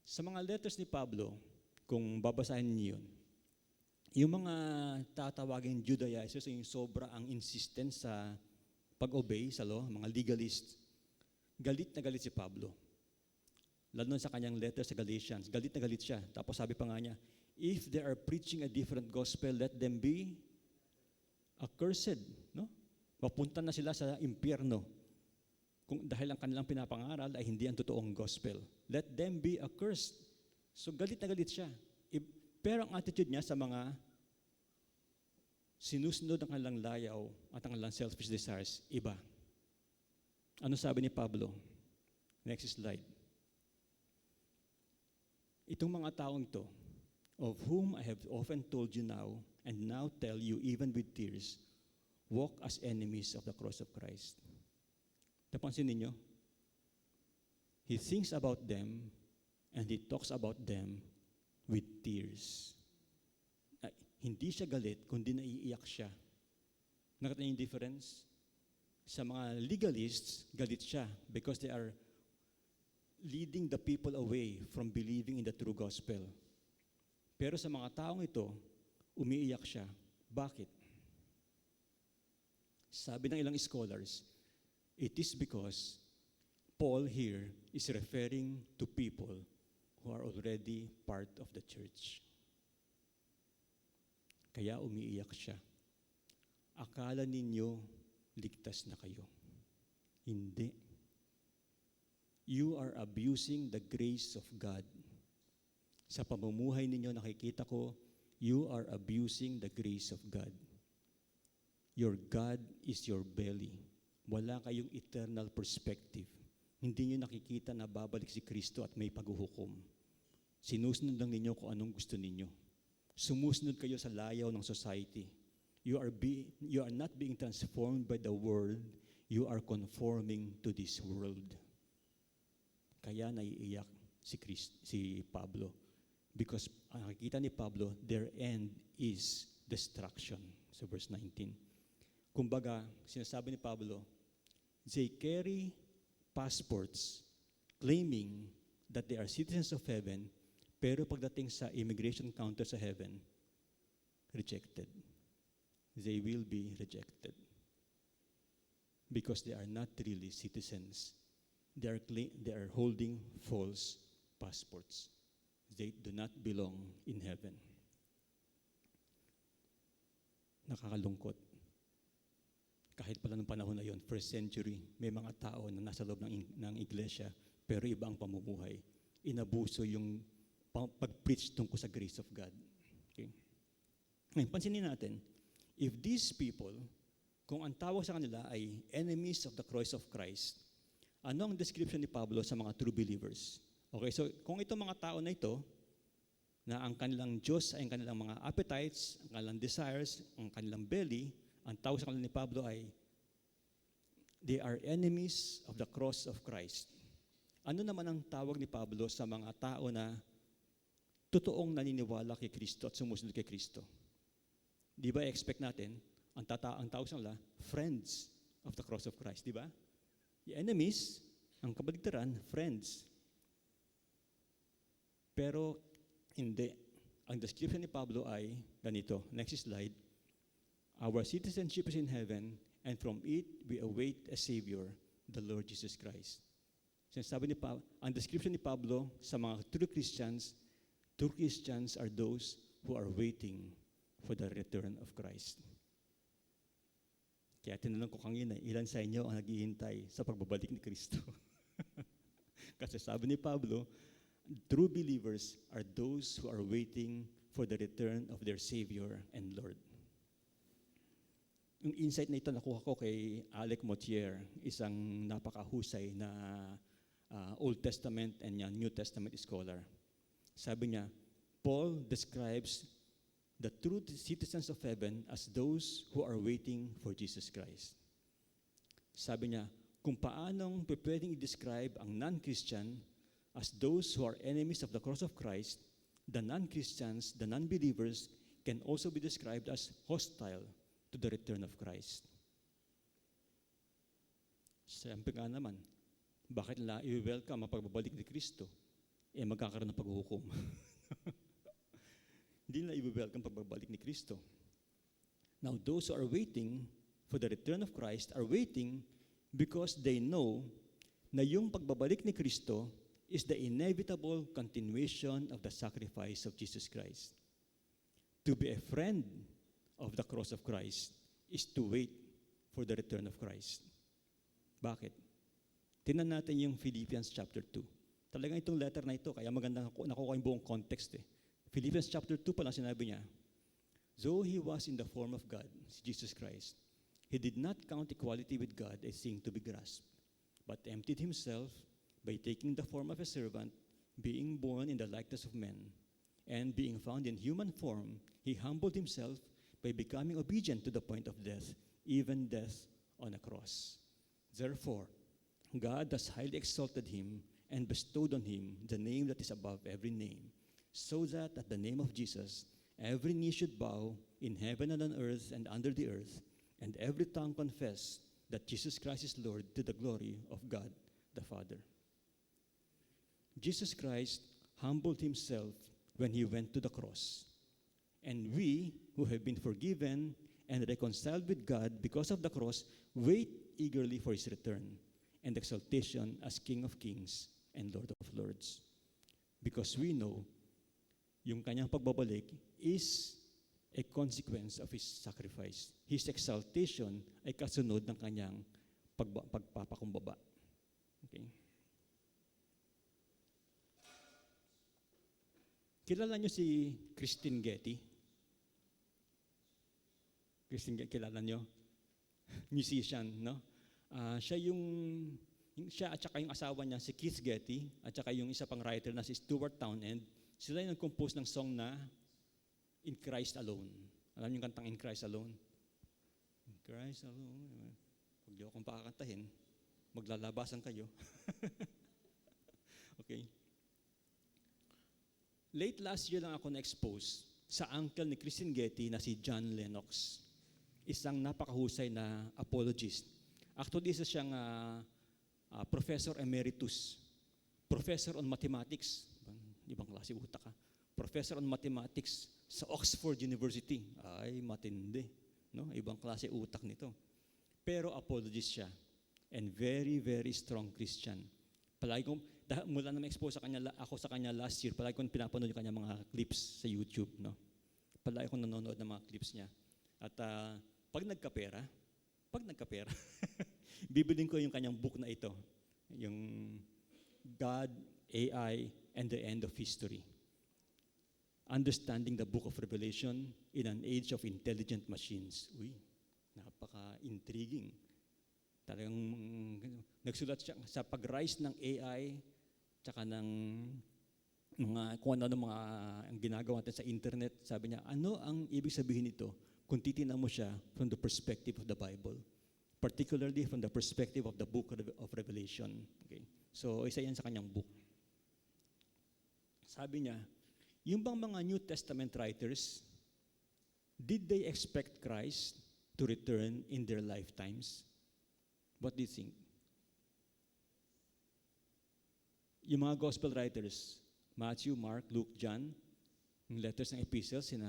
S2: Sa mga letters ni Pablo, kung babasahin niyo yun, yung mga tatawagin Judaizers, yung sobra ang insistent sa pag-obey sa law, mga legalists, galit na galit si Pablo. Lalo na sa kanyang letter sa Galatians, galit na galit siya. Tapos sabi pa nga niya, if they are preaching a different gospel, let them be accursed. No? Mapunta na sila sa impyerno. Dahil ang kanilang pinapangaral ay hindi ang totoong gospel. Let them be accursed. So galit na galit siya. Pero ang attitude niya sa mga sinusunod ang kanilang layaw at ang kanilang selfish desires, iba. Ano sabi ni Pablo? Next slide. Itong mga taong ito, of whom I have often told you now, and now tell you even with tears, walk as enemies of the cross of Christ. Napansin ninyo? He thinks about them, and he talks about them with tears. Hindi siya galit, kundi naiiyak siya. Nakita niyo yung difference? Sa mga legalists, galit siya because they are leading the people away from believing in the true gospel. Pero sa mga taong ito, umiiyak siya. Bakit? Sabi ng ilang scholars, it is because Paul here is referring to people who are already part of the church. Kaya umiiyak siya. Akala ninyo ligtas na kayo. Hindi. You are abusing the grace of God. Sa pamumuhay ninyo, nakikita ko, you are abusing the grace of God. Your God is your belly. Wala kayong eternal perspective. Hindi nyo nakikita na babalik si Kristo at may paghuhukom. Sinusunod lang ninyo kung anong gusto ninyo. Sumusunod kayo sa layaw ng society. You are not being transformed by the world. You are conforming to this world. Kaya naiiyak si Pablo. Because ang nakikita ni Pablo, their end is destruction. So verse 19. Kumbaga, sinasabi ni Pablo, they carry passports claiming that they are citizens of heaven, pero pagdating sa immigration counter sa heaven, rejected. They will be rejected. Because they are not really citizens. They are holding false passports. They do not belong in heaven. Nakakalungkot. kahit pala nung panahon na yon, first century, may mga tao na nasa loob ng iglesia, pero iba ang pamumuhay. Inabuso yung pag-preach tungkol sa grace of God. Okay? Ngayon, pansinin natin, if these people, kung ang tawag sa kanila ay enemies of the cross of Christ, ano ang description ni Pablo sa mga true believers? Okay, so kung itong mga tao na ito, na ang kanilang Diyos ay ang kanilang mga appetites, ang kanilang desires, ang kanilang belly, ang tawag sa kanila ni Pablo ay, they are enemies of the cross of Christ. Ano naman ang tawag ni Pablo sa mga tao na totoong naniniwala kay Kristo at sumusunod kay Kristo? Di ba expect natin, ang tawag sa kanila, friends of the cross of Christ, di ba? The enemies, ang kabaligtaran, friends. Pero hindi. Ang description ni Pablo ay ganito. Next slide. Our citizenship is in heaven, and from it we await a Savior, the Lord Jesus Christ. Sinasabi ni Pablo, ang description ni Pablo sa mga true Christians are those who are waiting for the return of Christ. Kaya tinanong ko kanina, ilan sa inyo ang naghihintay sa pagbabalik ni Kristo? Kasi sabi ni Pablo, true believers are those who are waiting for the return of their Savior and Lord. Yung insight na ito nakuha ko kay Alec Motyer, isang napakahusay na Old Testament and New Testament scholar. Sabi niya, Paul describes the true citizens of heaven as those who are waiting for Jesus Christ. Sabi niya, kung paanong pwedeng i-describe ang non-Christian as those who are enemies of the cross of Christ, the non-Christians, the non-believers, can also be described as hostile to the return of Christ. Siyempre nga naman, bakit nila i-welcome ang pagbabalik ni Kristo? Magkakaroon ng paghuhukom. Hindi nila i-welcome ang pagbabalik ni Kristo. Now, those who are waiting for the return of Christ are waiting because they know na yung pagbabalik ni Kristo is the inevitable continuation of the sacrifice of Jesus Christ. To be a friend of the cross of Christ is to wait for the return of Christ. Bakit? Tingnan natin yung Philippians chapter 2. Talagang itong letter na ito, kaya maganda nakuha yung buong context. Philippians chapter 2 pa lang sinabi niya, though he was in the form of God, si Jesus Christ, he did not count equality with God a thing to be grasped, but emptied himself by taking the form of a servant, being born in the likeness of men, and being found in human form, he humbled himself by becoming obedient to the point of death, even death on a cross. Therefore, God has highly exalted him and bestowed on him the name that is above every name, so that at the name of Jesus, every knee should bow in heaven and on earth and under the earth, and every tongue confess that Jesus Christ is Lord, to the glory of God the Father. Jesus Christ humbled himself when he went to the cross. And we, who have been forgiven and reconciled with God because of the cross, wait eagerly for his return and exaltation as King of Kings and Lord of Lords. Because we know yung kanyang pagbabalik is a consequence of his sacrifice. His exaltation ay kasunod ng kanyang pagpapakumbaba. Okay? Kilala niyo si Christine Getty? Christine Getty, kilala niyo? Musician, no? Siya at saka yung asawa niya, si Keith Getty, at saka yung isa pang writer na si Stuart Townend, sila yung nag-compose ng song na In Christ Alone. Alam niyo yung kantang In Christ Alone? In Christ Alone. Huwag niyo akong pakakantahin. Maglalabasan kayo. Okay. Late last year lang ako na-expose sa uncle ni Christine Getty na si John Lennox. Isang napakahusay na apologist. Actually, isa siyang professor emeritus. Professor on mathematics. Ibang klase utak ka. Professor on mathematics sa Oxford University. Ay, matindi. No? Ibang klase utak nito. Pero apologist siya. And very, very strong Christian. Palagi kong, mula na ma-expose ako sa kanya last year, palagi kong pinapanood yung kanya mga clips sa YouTube. No? Palagi kong nanonood ng mga clips niya. At pag nagkapera, Pag nagkapera, bibilin ko yung kanyang book na ito, yung God, AI, and the End of History. Understanding the Book of Revelation in an Age of Intelligent Machines. Uy, napaka-intriguing. Talagang nagsulat siya sa pag-rise ng AI, tsaka ng kung ano mga ang ginagawa natin sa internet. Sabi niya, ano ang ibig sabihin nito kung titignan mo siya from the perspective of the Bible? Particularly from the perspective of the book of Revelation. Okay? So, isa yan sa kanyang book. Sabi niya, yung bang mga New Testament writers, did they expect Christ to return in their lifetimes? What do you think? Yung mga gospel writers, Matthew, Mark, Luke, John, yung letters ng epistles, sina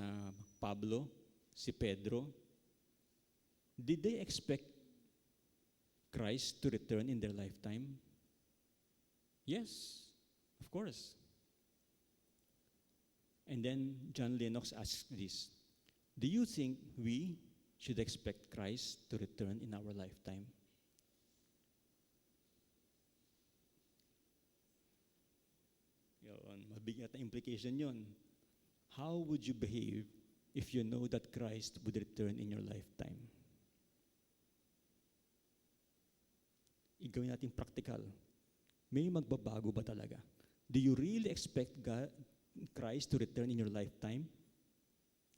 S2: Pablo, si Pedro, did they expect Christ to return in their lifetime? Yes, of course. And then John Lennox asks this, do you think we should expect Christ to return in our lifetime? Yun, mabigat na implication yun. How would you behave if you know that Christ would return in your lifetime? Igawin natin practical. May magbabago ba talaga? Do you really expect Christ to return in your lifetime?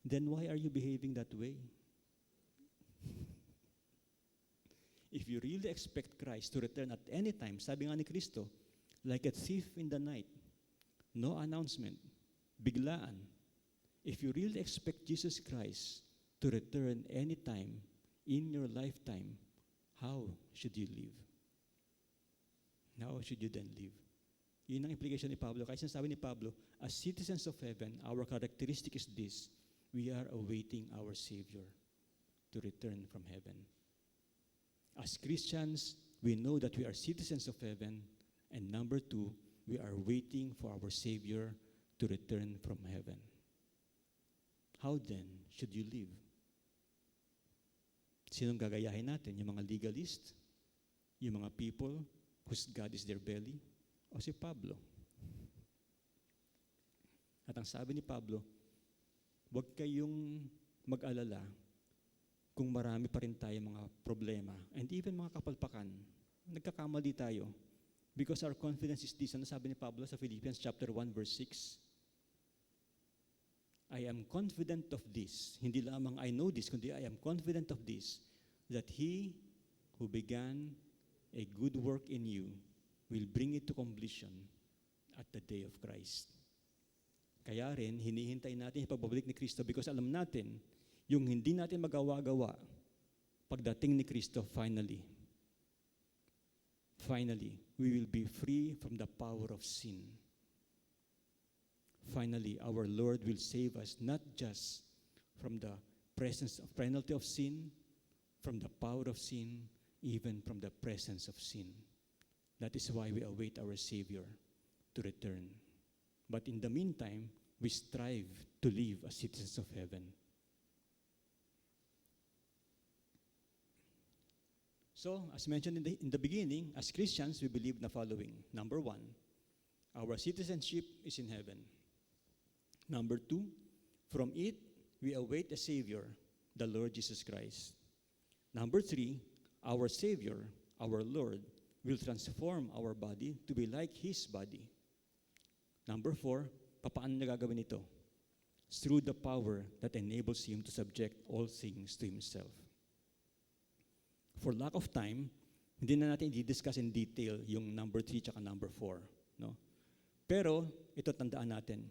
S2: Then why are you behaving that way? If you really expect Christ to return at any time, sabi nga ni Kristo, like a thief in the night, no announcement, biglaan. If you really expect Jesus Christ to return anytime in your lifetime, how should you live? How should you then live? Yun ang implication ni Pablo. Kaya sinasabi ni Pablo, as citizens of heaven, our characteristic is this, we are awaiting our Savior to return from heaven. As Christians, we know that we are citizens of heaven, and number two, we are waiting for our Savior to return from heaven. How then should you live? Sinong gagayahin natin? Yung mga legalist? Yung mga people whose God is their belly? O si Pablo? At ang sabi ni Pablo, huwag kayong mag-alala kung marami pa rin tayong mga problema and even mga kapalpakan. Nagkakamali tayo. Because our confidence is this. Ano sabi ni Pablo sa Philippians chapter 1 verse 6? I am confident of this. Hindi lamang I know this, kundi I am confident of this, that He who began a good work in you will bring it to completion at the day of Christ. Kaya rin, hinihintay natin yung pagbabalik ni Kristo because alam natin, yung hindi natin magawa-gawa, pagdating ni Kristo, finally, we will be free from the power of sin. Finally, our Lord will save us not just from the presence of penalty of sin, from the power of sin, even from the presence of sin. That is why we await our Savior to return. But in the meantime, we strive to live as citizens of heaven. So, as mentioned in the beginning, as Christians, we believe the following. Number one, our citizenship is in heaven. Number two, from it, we await a Savior, the Lord Jesus Christ. Number three, our Savior, our Lord, will transform our body to be like His body. Number four, paano niya gagawin ito? Through the power that enables Him to subject all things to Himself. For lack of time, hindi na natin i-discuss in detail yung number 3 at number 4. No? Pero, ito tandaan natin.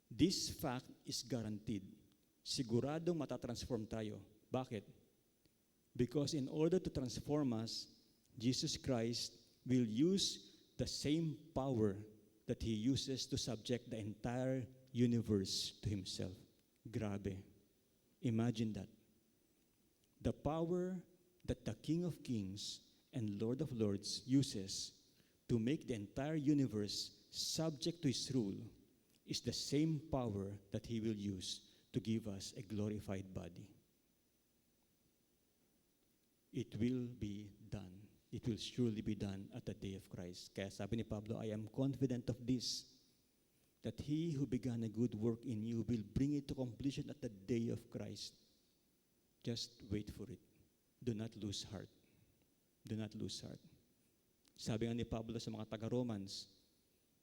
S2: This fact is guaranteed. Siguradong matatransform tayo. Bakit? Because in order to transform us, Jesus Christ will use the same power that He uses to subject the entire universe to Himself. Grabe. Imagine that. The power that the King of Kings and Lord of Lords uses to make the entire universe subject to His rule is the same power that He will use to give us a glorified body. it will be done. It will surely be done at the day of Christ. Kaya sabi ni Pablo, I am confident of this, that he who began a good work in you will bring it to completion at the day of Christ. Just wait for it. Do not lose heart. Do not lose heart. Sabi nga ni Pablo sa mga taga-Romans,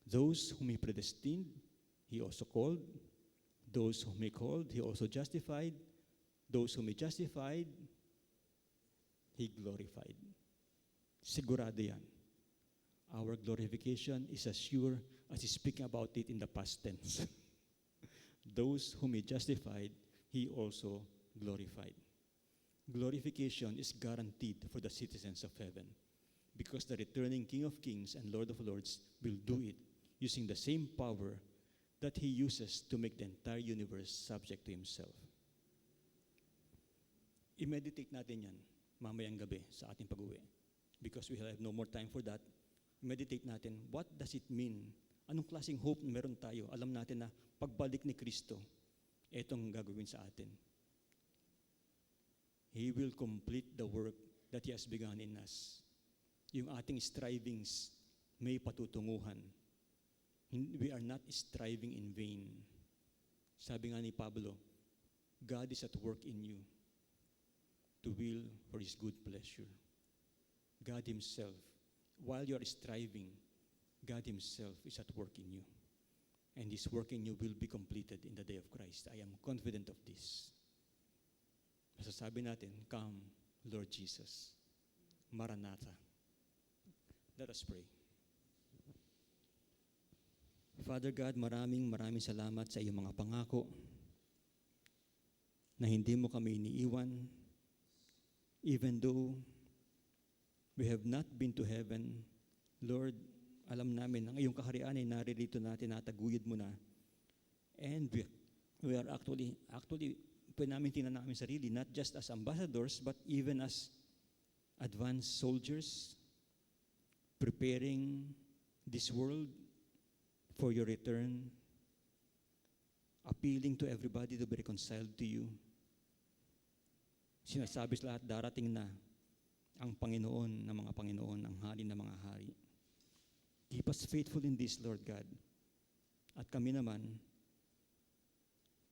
S2: those whom he predestined, he also called. Those whom he called, he also justified. Those whom he justified, he glorified. Sigurado yan. Our glorification is as sure as he's speaking about it in the past tense. Those whom he justified, he also glorified. Glorification is guaranteed for the citizens of heaven because the returning King of Kings and Lord of Lords will do it using the same power that he uses to make the entire universe subject to himself. I-meditate natin yan mamayang gabi sa ating pag-uwi. Because we have no more time for that, meditate natin, what does it mean? Anong klaseng hope na meron tayo? Alam natin na pagbalik ni Kristo, etong gagawin sa atin. He will complete the work that He has begun in us. Yung ating strivings may patutunguhan. We are not striving in vain. Sabi nga ni Pablo, God is at work in you to will for His good pleasure. God Himself, while you are striving, God Himself is at work in you. And His work in you will be completed in the day of Christ. I am confident of this. Masasabi natin, come, Lord Jesus. Maranatha. Let us pray. Father God, maraming salamat sa iyong mga pangako na hindi mo kami iniiwan, even though we have not been to heaven. Lord, alam namin ang iyong kaharian ay naririto natin, nataguyod mo na. And we are actually, pwede namin tingnan namin sarili, not just as ambassadors, but even as advanced soldiers, preparing this world for your return, appealing to everybody to be reconciled to you. Sinasabi sa lahat, darating na ang Panginoon ng mga Panginoon, ang Hari ng mga Hari. Keep us faithful in this, Lord God. At kami naman,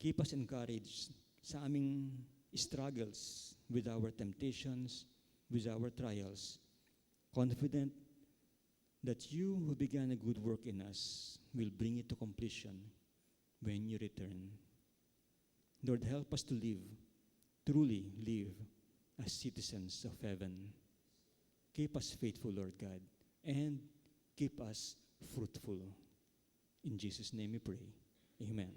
S2: keep us encouraged sa aming struggles with our temptations, with our trials, confident that you who began a good work in us will bring it to completion when you return. Lord, help us to live, truly live, as citizens of heaven. Keep us faithful, Lord God, and keep us fruitful. In Jesus' name we pray. Amen.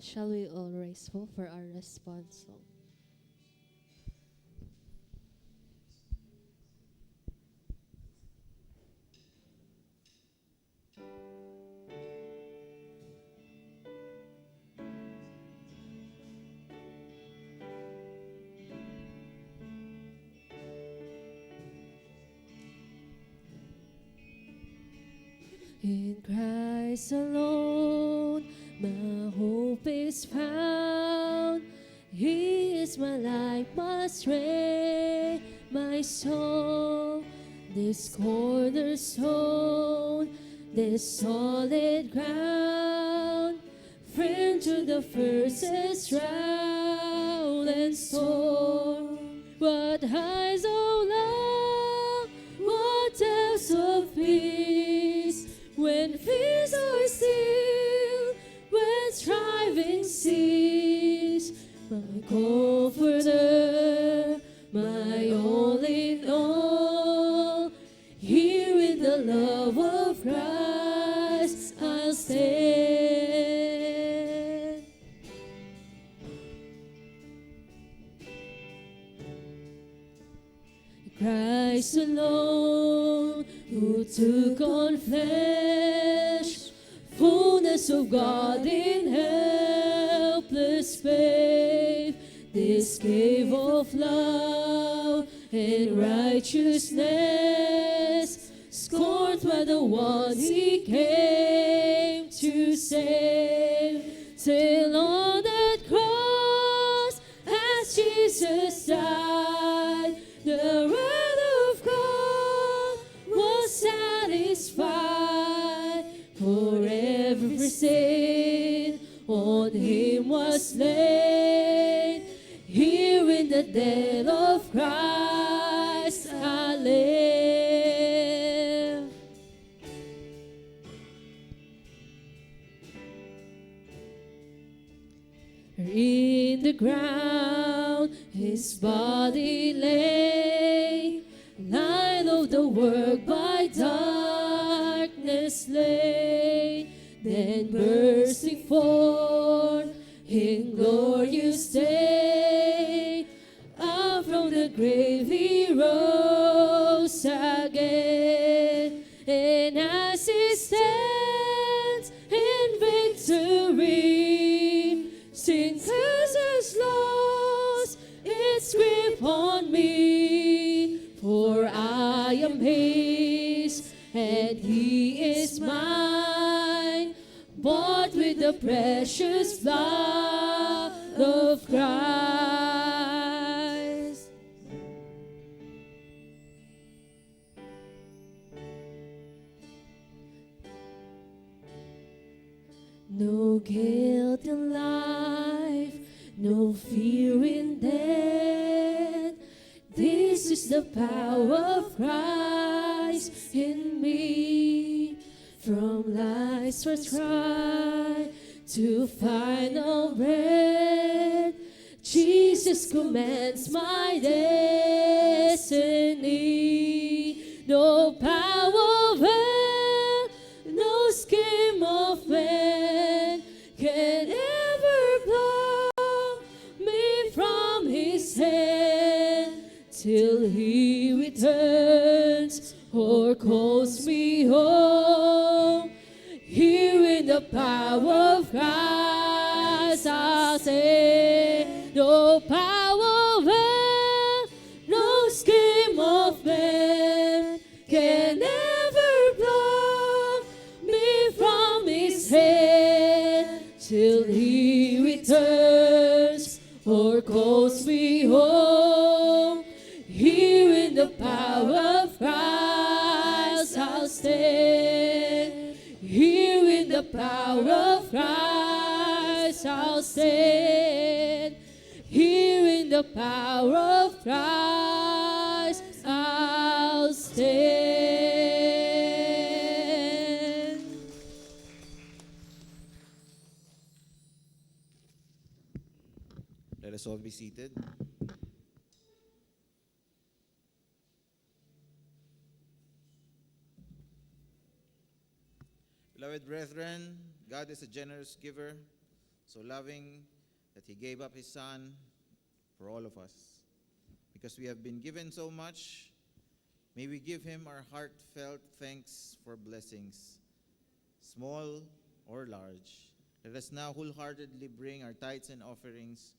S3: Shall we all rise for our response song? In Christ alone, my hope is found. He is my life, my strength, my soul. This cornerstone, this solid ground, friend to the fiercest drought and storm. What highs of love, what depths of peace, when fears are still, when striving cease. My comforter, my all in all, here in the love of Christ I'll stand. Christ alone, who took on flesh, fullness of God in helpless faith, this cave of love and righteousness, scorned by the one he came to save. Till on that cross, as Jesus died, the wrath of God was satisfied. For every sin on him was laid. Here in the death of Christ I live. In the ground his body lay, light of the world by darkness lay. Then bursting forth in glorious day, out from the grave he rose again. And as he stands in victory, sin curses lost its grip on me. For I am his, and he is mine, bought with the precious blood of Christ. No guilt in life, no fear in death. This is the power of Christ in me. From life's first cry to final breath, Jesus commands my destiny. No power of hell, no scheme of man can ever pluck me from his hand till he returns or calls me home. Here in the power of Christ I'll say, no power of hell, no scheme of man can ever pluck me from his hand till he returns or calls me home. Here in the power of Christ I'll stand. Here in the power of Christ I'll stand. Here in the power of Christ I'll stand.
S1: Let us all be seated. Beloved brethren, God is a generous giver, so loving that he gave up his Son for all of us. Because we have been given so much, may we give him our heartfelt thanks for blessings, small or large. Let us now wholeheartedly bring our tithes and offerings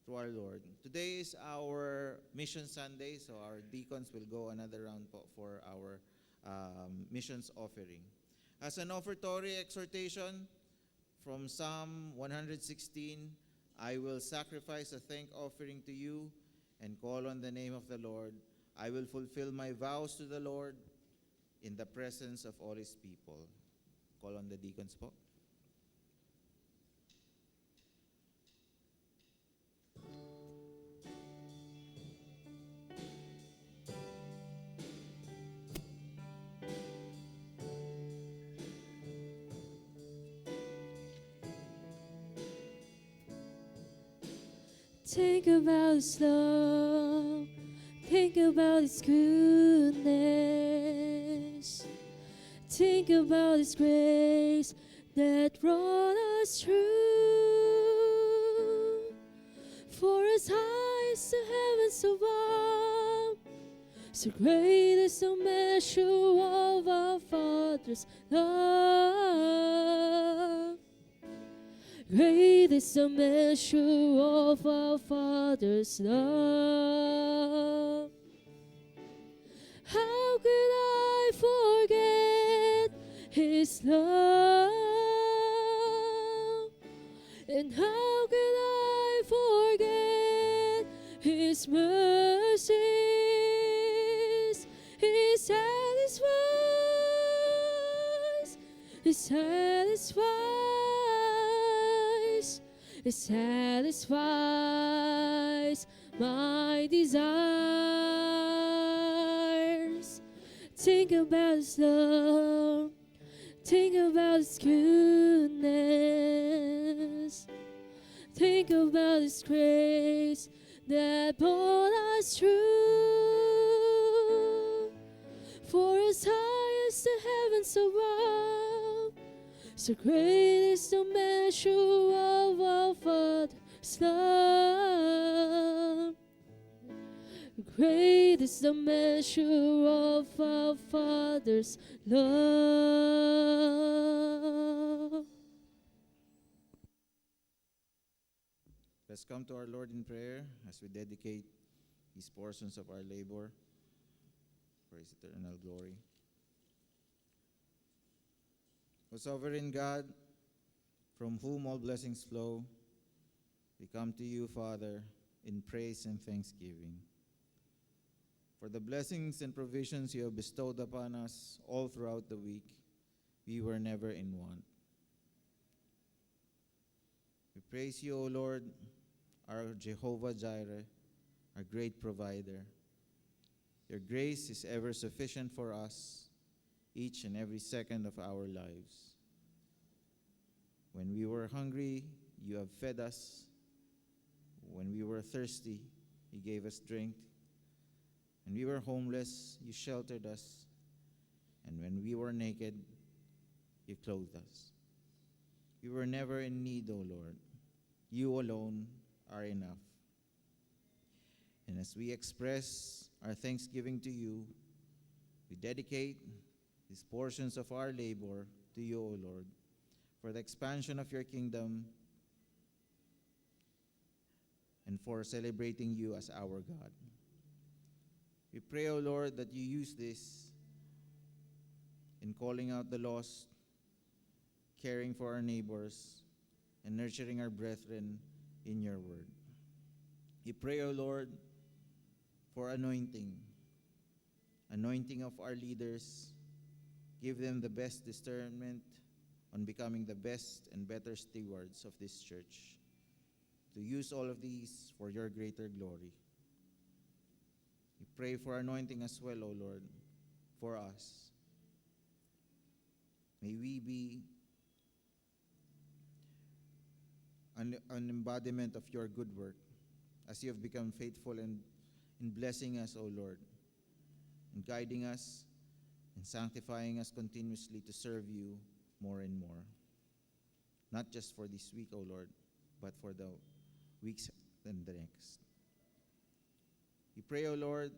S1: to our Lord. Today is our Mission Sunday, so our deacons will go another round for our missions offering. As an offertory exhortation from Psalm 116, I will sacrifice a thank offering to you and call on the name of the Lord. I will fulfill my vows to the Lord in the presence of all his people. Call on the deacons po.
S3: Think about his love, think about his goodness, think about his grace that brought us through. For as high as the heavens above, so great is the measure of our Father's love. Great is the measure of our Father's love. How could I forget His love. And how can I forget His mercies? He satisfies, He satisfies, He satisfies my desires. Think about His love. Think about His goodness. Think about His grace that brought us through. For as high as the heavens above, so great is the measure of our Father's love. Great is the measure of our Father's love.
S1: Let's come to our Lord in prayer as we dedicate these portions of our labor for His eternal glory. O sovereign God, from whom all blessings flow, we come to you, Father, in praise and thanksgiving for the blessings and provisions you have bestowed upon us all throughout the week. We were never in want. We praise you, O Lord, our Jehovah Jireh, our great provider. Your grace is ever sufficient for us each and every second of our lives. When we were hungry, you have fed us. When we were thirsty, you gave us drink. When we were homeless, you sheltered us. And when we were naked, you clothed us. We were never in need, O Lord. You alone are enough. And as we express our thanksgiving to you, we dedicate these portions of our labor to you, O Lord, for the expansion of your kingdom and for celebrating you as our God. We pray, O Lord, that you use this in calling out the lost, caring for our neighbors, and nurturing our brethren in your word. We pray, O Lord, for anointing of our leaders. Give them the best discernment on becoming the best and better stewards of this church, to use all of these for your greater glory. We pray for anointing as well, O Lord, for us. May we be an embodiment of your good work as you have become faithful in blessing us, O Lord, and guiding us and sanctifying us continuously to serve you more and more. Not just for this week, O Lord, but for the weeks and the next. We pray, O Lord,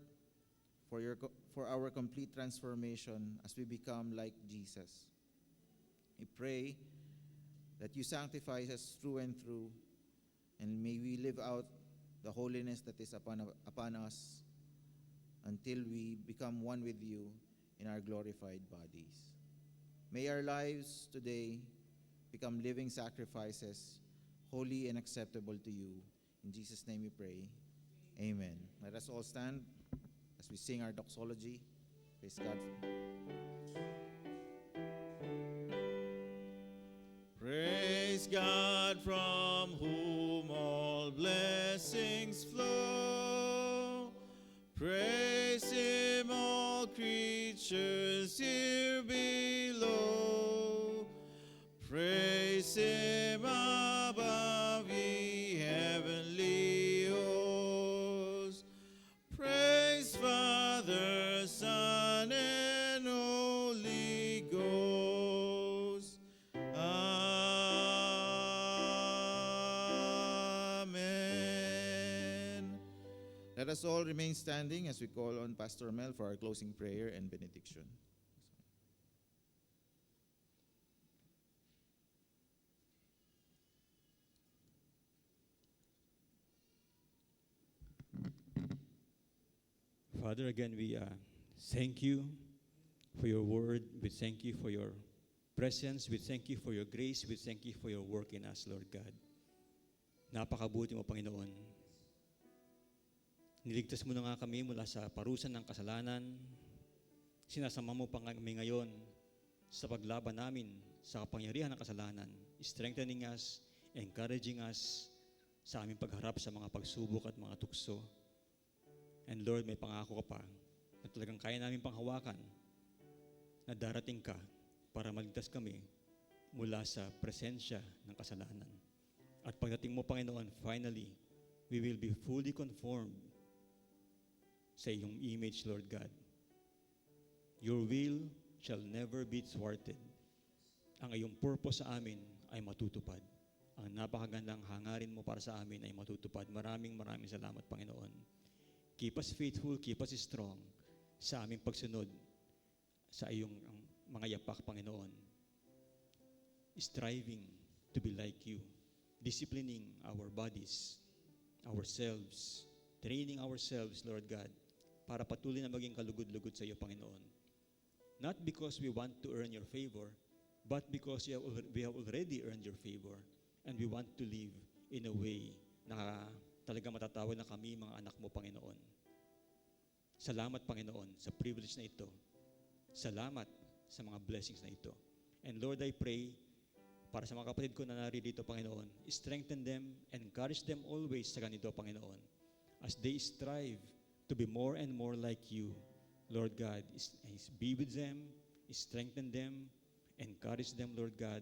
S1: for our complete transformation as we become like Jesus. We pray that you sanctify us through and through, and may we live out the holiness that is upon us until we become one with you in our glorified bodies. May our lives today become living sacrifices, holy and acceptable to you. In Jesus' name we pray. Amen. Let us all stand as we sing our doxology. Praise God.
S4: Praise God, from whom all blessings flow. Praise Him, all creatures here below. Praise Him above, ye heavenly hosts. Praise Father, Son, and Holy Ghost. Amen.
S1: Let us all remain standing as we call on Pastor Mel for our closing prayer and benediction.
S2: Father, again, we thank you for your word. We thank you for your presence. We thank you for your grace. We thank you for your work in us, Lord God. Napakabuti mo, Panginoon. Niligtas mo na nga kami mula sa parusa ng kasalanan. Sinasama mo pa kami ngayon sa paglaban namin sa kapangyarihan ng kasalanan, strengthening us, encouraging us sa aming pagharap sa mga pagsubok at mga tukso. And Lord, may pangako ka pa na talagang kaya namin panghawakan na darating ka para maligtas kami mula sa presensya ng kasalanan. At pagdating mo, Panginoon, finally, we will be fully conformed sa iyong image, Lord God. Your will shall never be thwarted. Ang iyong purpose sa amin ay matutupad. Ang napakagandang hangarin mo para sa amin ay matutupad. Maraming salamat, Panginoon. Keep us faithful, keep us strong sa aming pagsunod sa iyong mga yapak, Panginoon. Striving to be like you. Disciplining our bodies, ourselves, training ourselves, Lord God, para patuloy na maging kalugod-lugod sa iyo, Panginoon. Not because we want to earn your favor, but because we have already earned your favor, and we want to live in a way na talaga matatawag na kami mga anak mo, Panginoon. Salamat, Panginoon, sa privilege na ito. Salamat sa mga blessings na ito. And Lord, I pray para sa mga kapatid ko na naririto, Panginoon, strengthen them, encourage them always sa ganito, Panginoon, as they strive to be more and more like you. Lord God, be with them, strengthen them, encourage them, Lord God,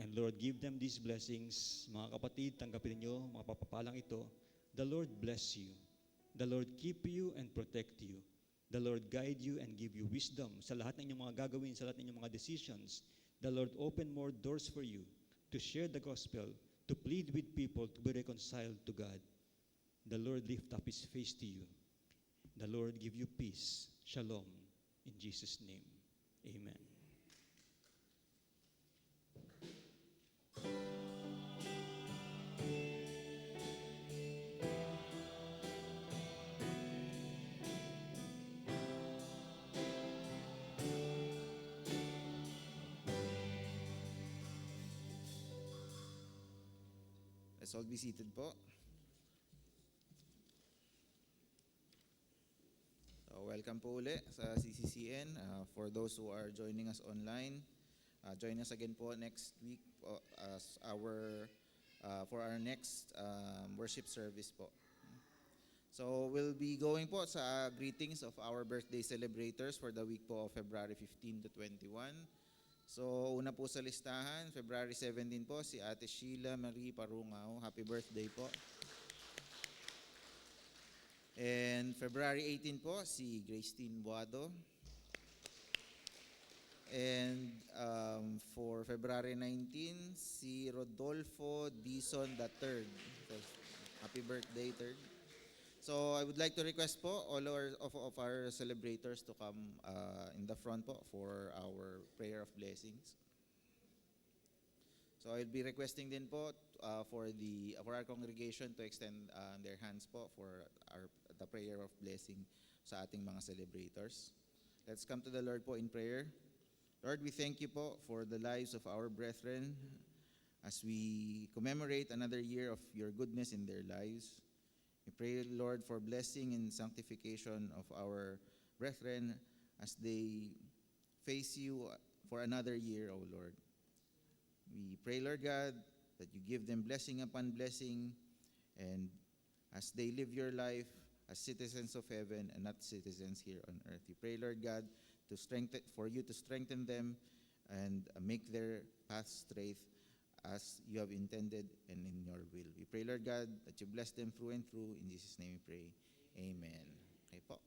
S2: and Lord, give them these blessings. Mga kapatid, tanggapin niyo mga papapalang ito. The Lord bless you. The Lord keep you and protect you. The Lord guide you and give you wisdom sa lahat ng inyong mga gagawin, sa lahat ng inyong mga decisions. The Lord open more doors for you to share the gospel, to plead with people, to be reconciled to God. The Lord lift up His face to you. The Lord give you peace. Shalom. In Jesus' name. Amen.
S1: Let's all be seated po. So, welcome po uli sa CCCN. For those who are joining us online, join us again po next week po as for our next worship service po. So we'll be going po sa greetings of our birthday celebrators for the week po of February 15 to 21. So, una po sa listahan, February 17 po, si Ate Sheila Marie Parungaw. Happy birthday po. And February 18 po, si Gracetine Buado. And for February 19, si Rodolfo Dizon III. So, happy birthday, third. So, I would like to request po all of our celebrators to come in the front po for our prayer of blessings. So, I'll be requesting din po for our congregation to extend their hands po for the prayer of blessing sa ating mga celebrators. Let's come to the Lord po in prayer. Lord, we thank you po for the lives of our brethren as we commemorate another year of your goodness in their lives. We pray, Lord, for blessing and sanctification of our brethren as they face you for another year, O Lord. We pray, Lord God, that you give them blessing upon blessing, and as they live your life as citizens of heaven and not citizens here on earth. We pray, Lord God, for you to strengthen them and make their path straight as you have intended and in your will. We pray, Lord God, that you bless them through and through. In Jesus' name we pray. Amen. Okay po.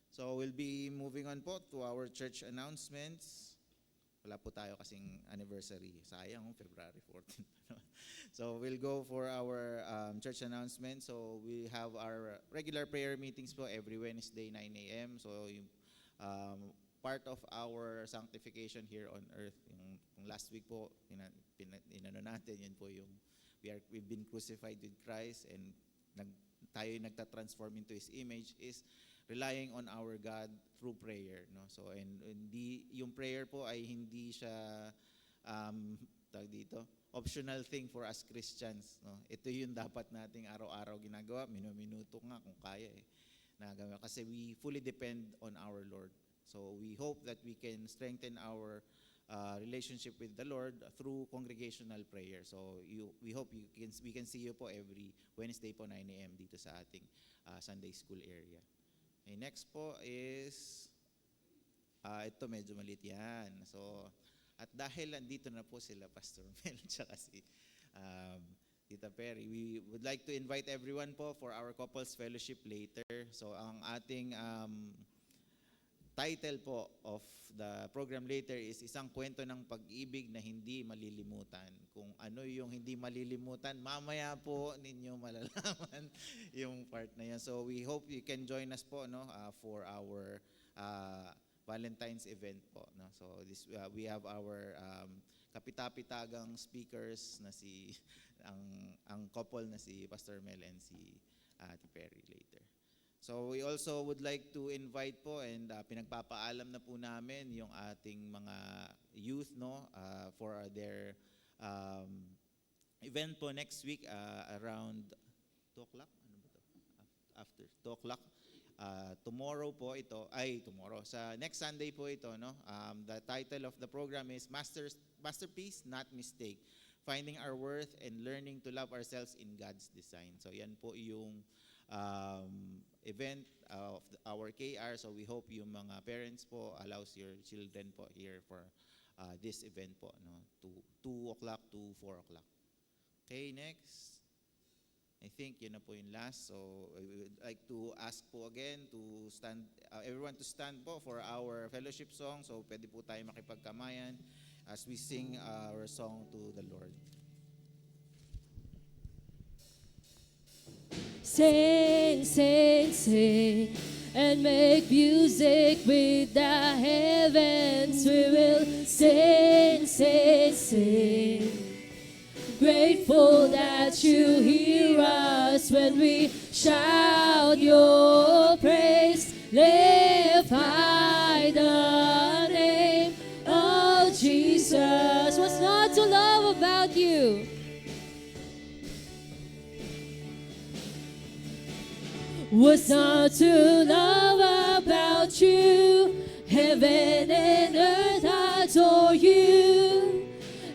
S1: So we'll be moving on po to our church announcements. Wala po tayo kasing anniversary. Sayang, February 14. So we'll go for our church announcements. So we have our regular prayer meetings po every Wednesday, 9 a.m. So part of our sanctification here on earth, yung last week po, inano natin, yan po yung we've been crucified with Christ and tayo nagta-transform into His image is relying on our God through prayer, no? So and yung prayer po ay hindi siya tawag dito, optional thing for us Christians. No? Ito yung dapat nating araw-araw ginagawa, minuto nga kung kaya nagawa. Kasi we fully depend on our Lord. So we hope that we can strengthen our relationship with the Lord through congregational prayer. So we hope we can see you po every Wednesday po 9 a.m. dito sa ating Sunday school area. Okay, next po is, ito medyo maliit yan. So, at dahil nandito na po sila Pastor Mel tsaka si Tita Perry, we would like to invite everyone po for our couples fellowship later. So ang ating title po of the program later is Isang Kwento ng Pag-ibig na Hindi Malilimutan. Kung ano yung hindi malilimutan, mamaya po ninyo malalaman yung part na yan. So we hope you can join us po for our Valentine's event po. No? So we have our kapitapitagang speakers na ang couple na si Pastor Mel and si Ate Perry later. So we also would like to invite po and pinagpapaalam na po namin yung ating mga youth for their event po next week around 2 o'clock. Ano ba to? After 2 o'clock. Tomorrow po ito, sa next Sunday po ito, the title of the program is Masterpiece, Not Mistake. Finding our worth and learning to love ourselves in God's design. So yan po yung event of our KR. So we hope yung mga parents po allows your children po here for this event po, 2 o'clock to 4 o'clock. Okay, next. I think yun na po yung last. So we would like to ask po again to stand, everyone to stand po for our fellowship song. So pwede po tayo makipagkamayan as we sing our song to the Lord.
S3: Sing, sing, sing, and make music with the heavens. We will sing, sing, sing. Grateful that you hear us when we shout your praise. Lift high the name of Jesus. What's not to love about you? What's not to love about you? Heaven and earth adore you.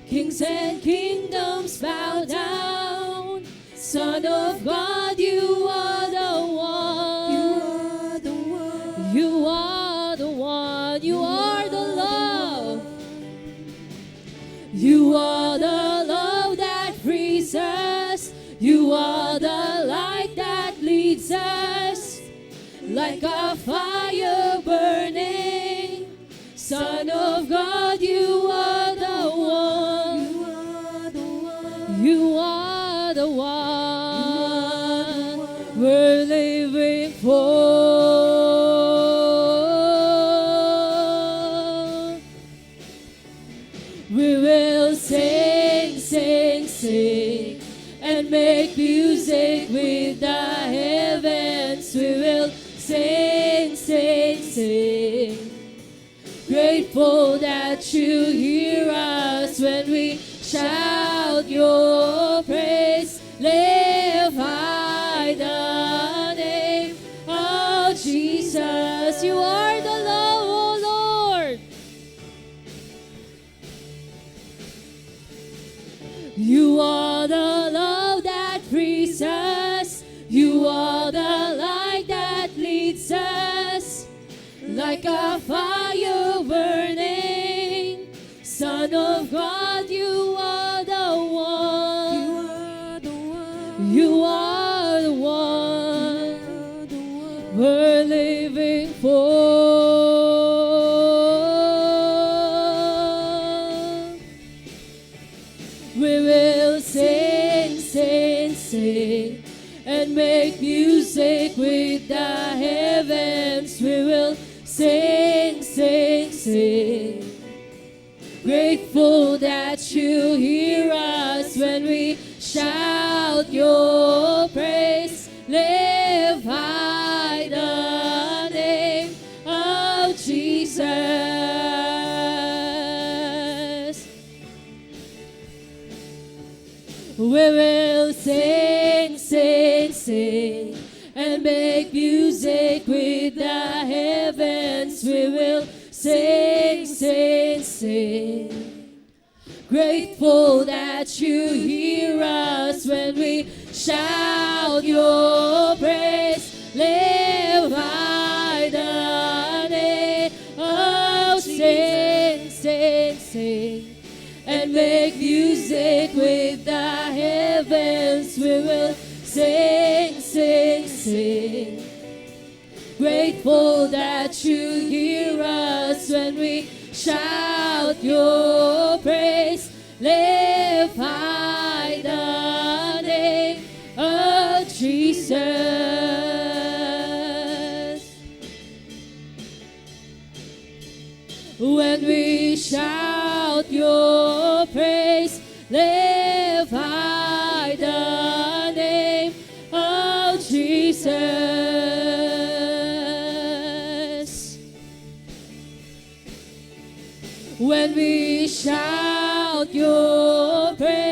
S3: Kings and kingdoms bow down. Son of God, you are the one. You are the one. You are the one. You are the love. You are the love that frees us. You are the light that leads us. Like a fire burning. Son of God, you are the one. You are the one we're living for. We will sing, sing, sing, and make music with the heavens. We will sing, sing, sing. Grateful that you hear us when we shout your praise. Lift high the name of Jesus. You are the love, oh Lord. You are the love that frees us. You are the light that leads us. Like a fire burning. Son of God, you are the one. You are the one we're living for. We will sing, sing, sing, and make music with the heavens. We will sing, sing, sing. Grateful that you hear us when we shout your praise. Lift high the name of Jesus. make music with the heavens. We will sing, sing, sing. Grateful that you hear us when we shout your praise. Live high the name of sing, sing, sing. And make music with the heavens. We will sing, sing, sing. Grateful that you hear us when we shout your praise. Lift high the name of Jesus. When we shout your praise, lift high the name of Jesus. When we shout your praise,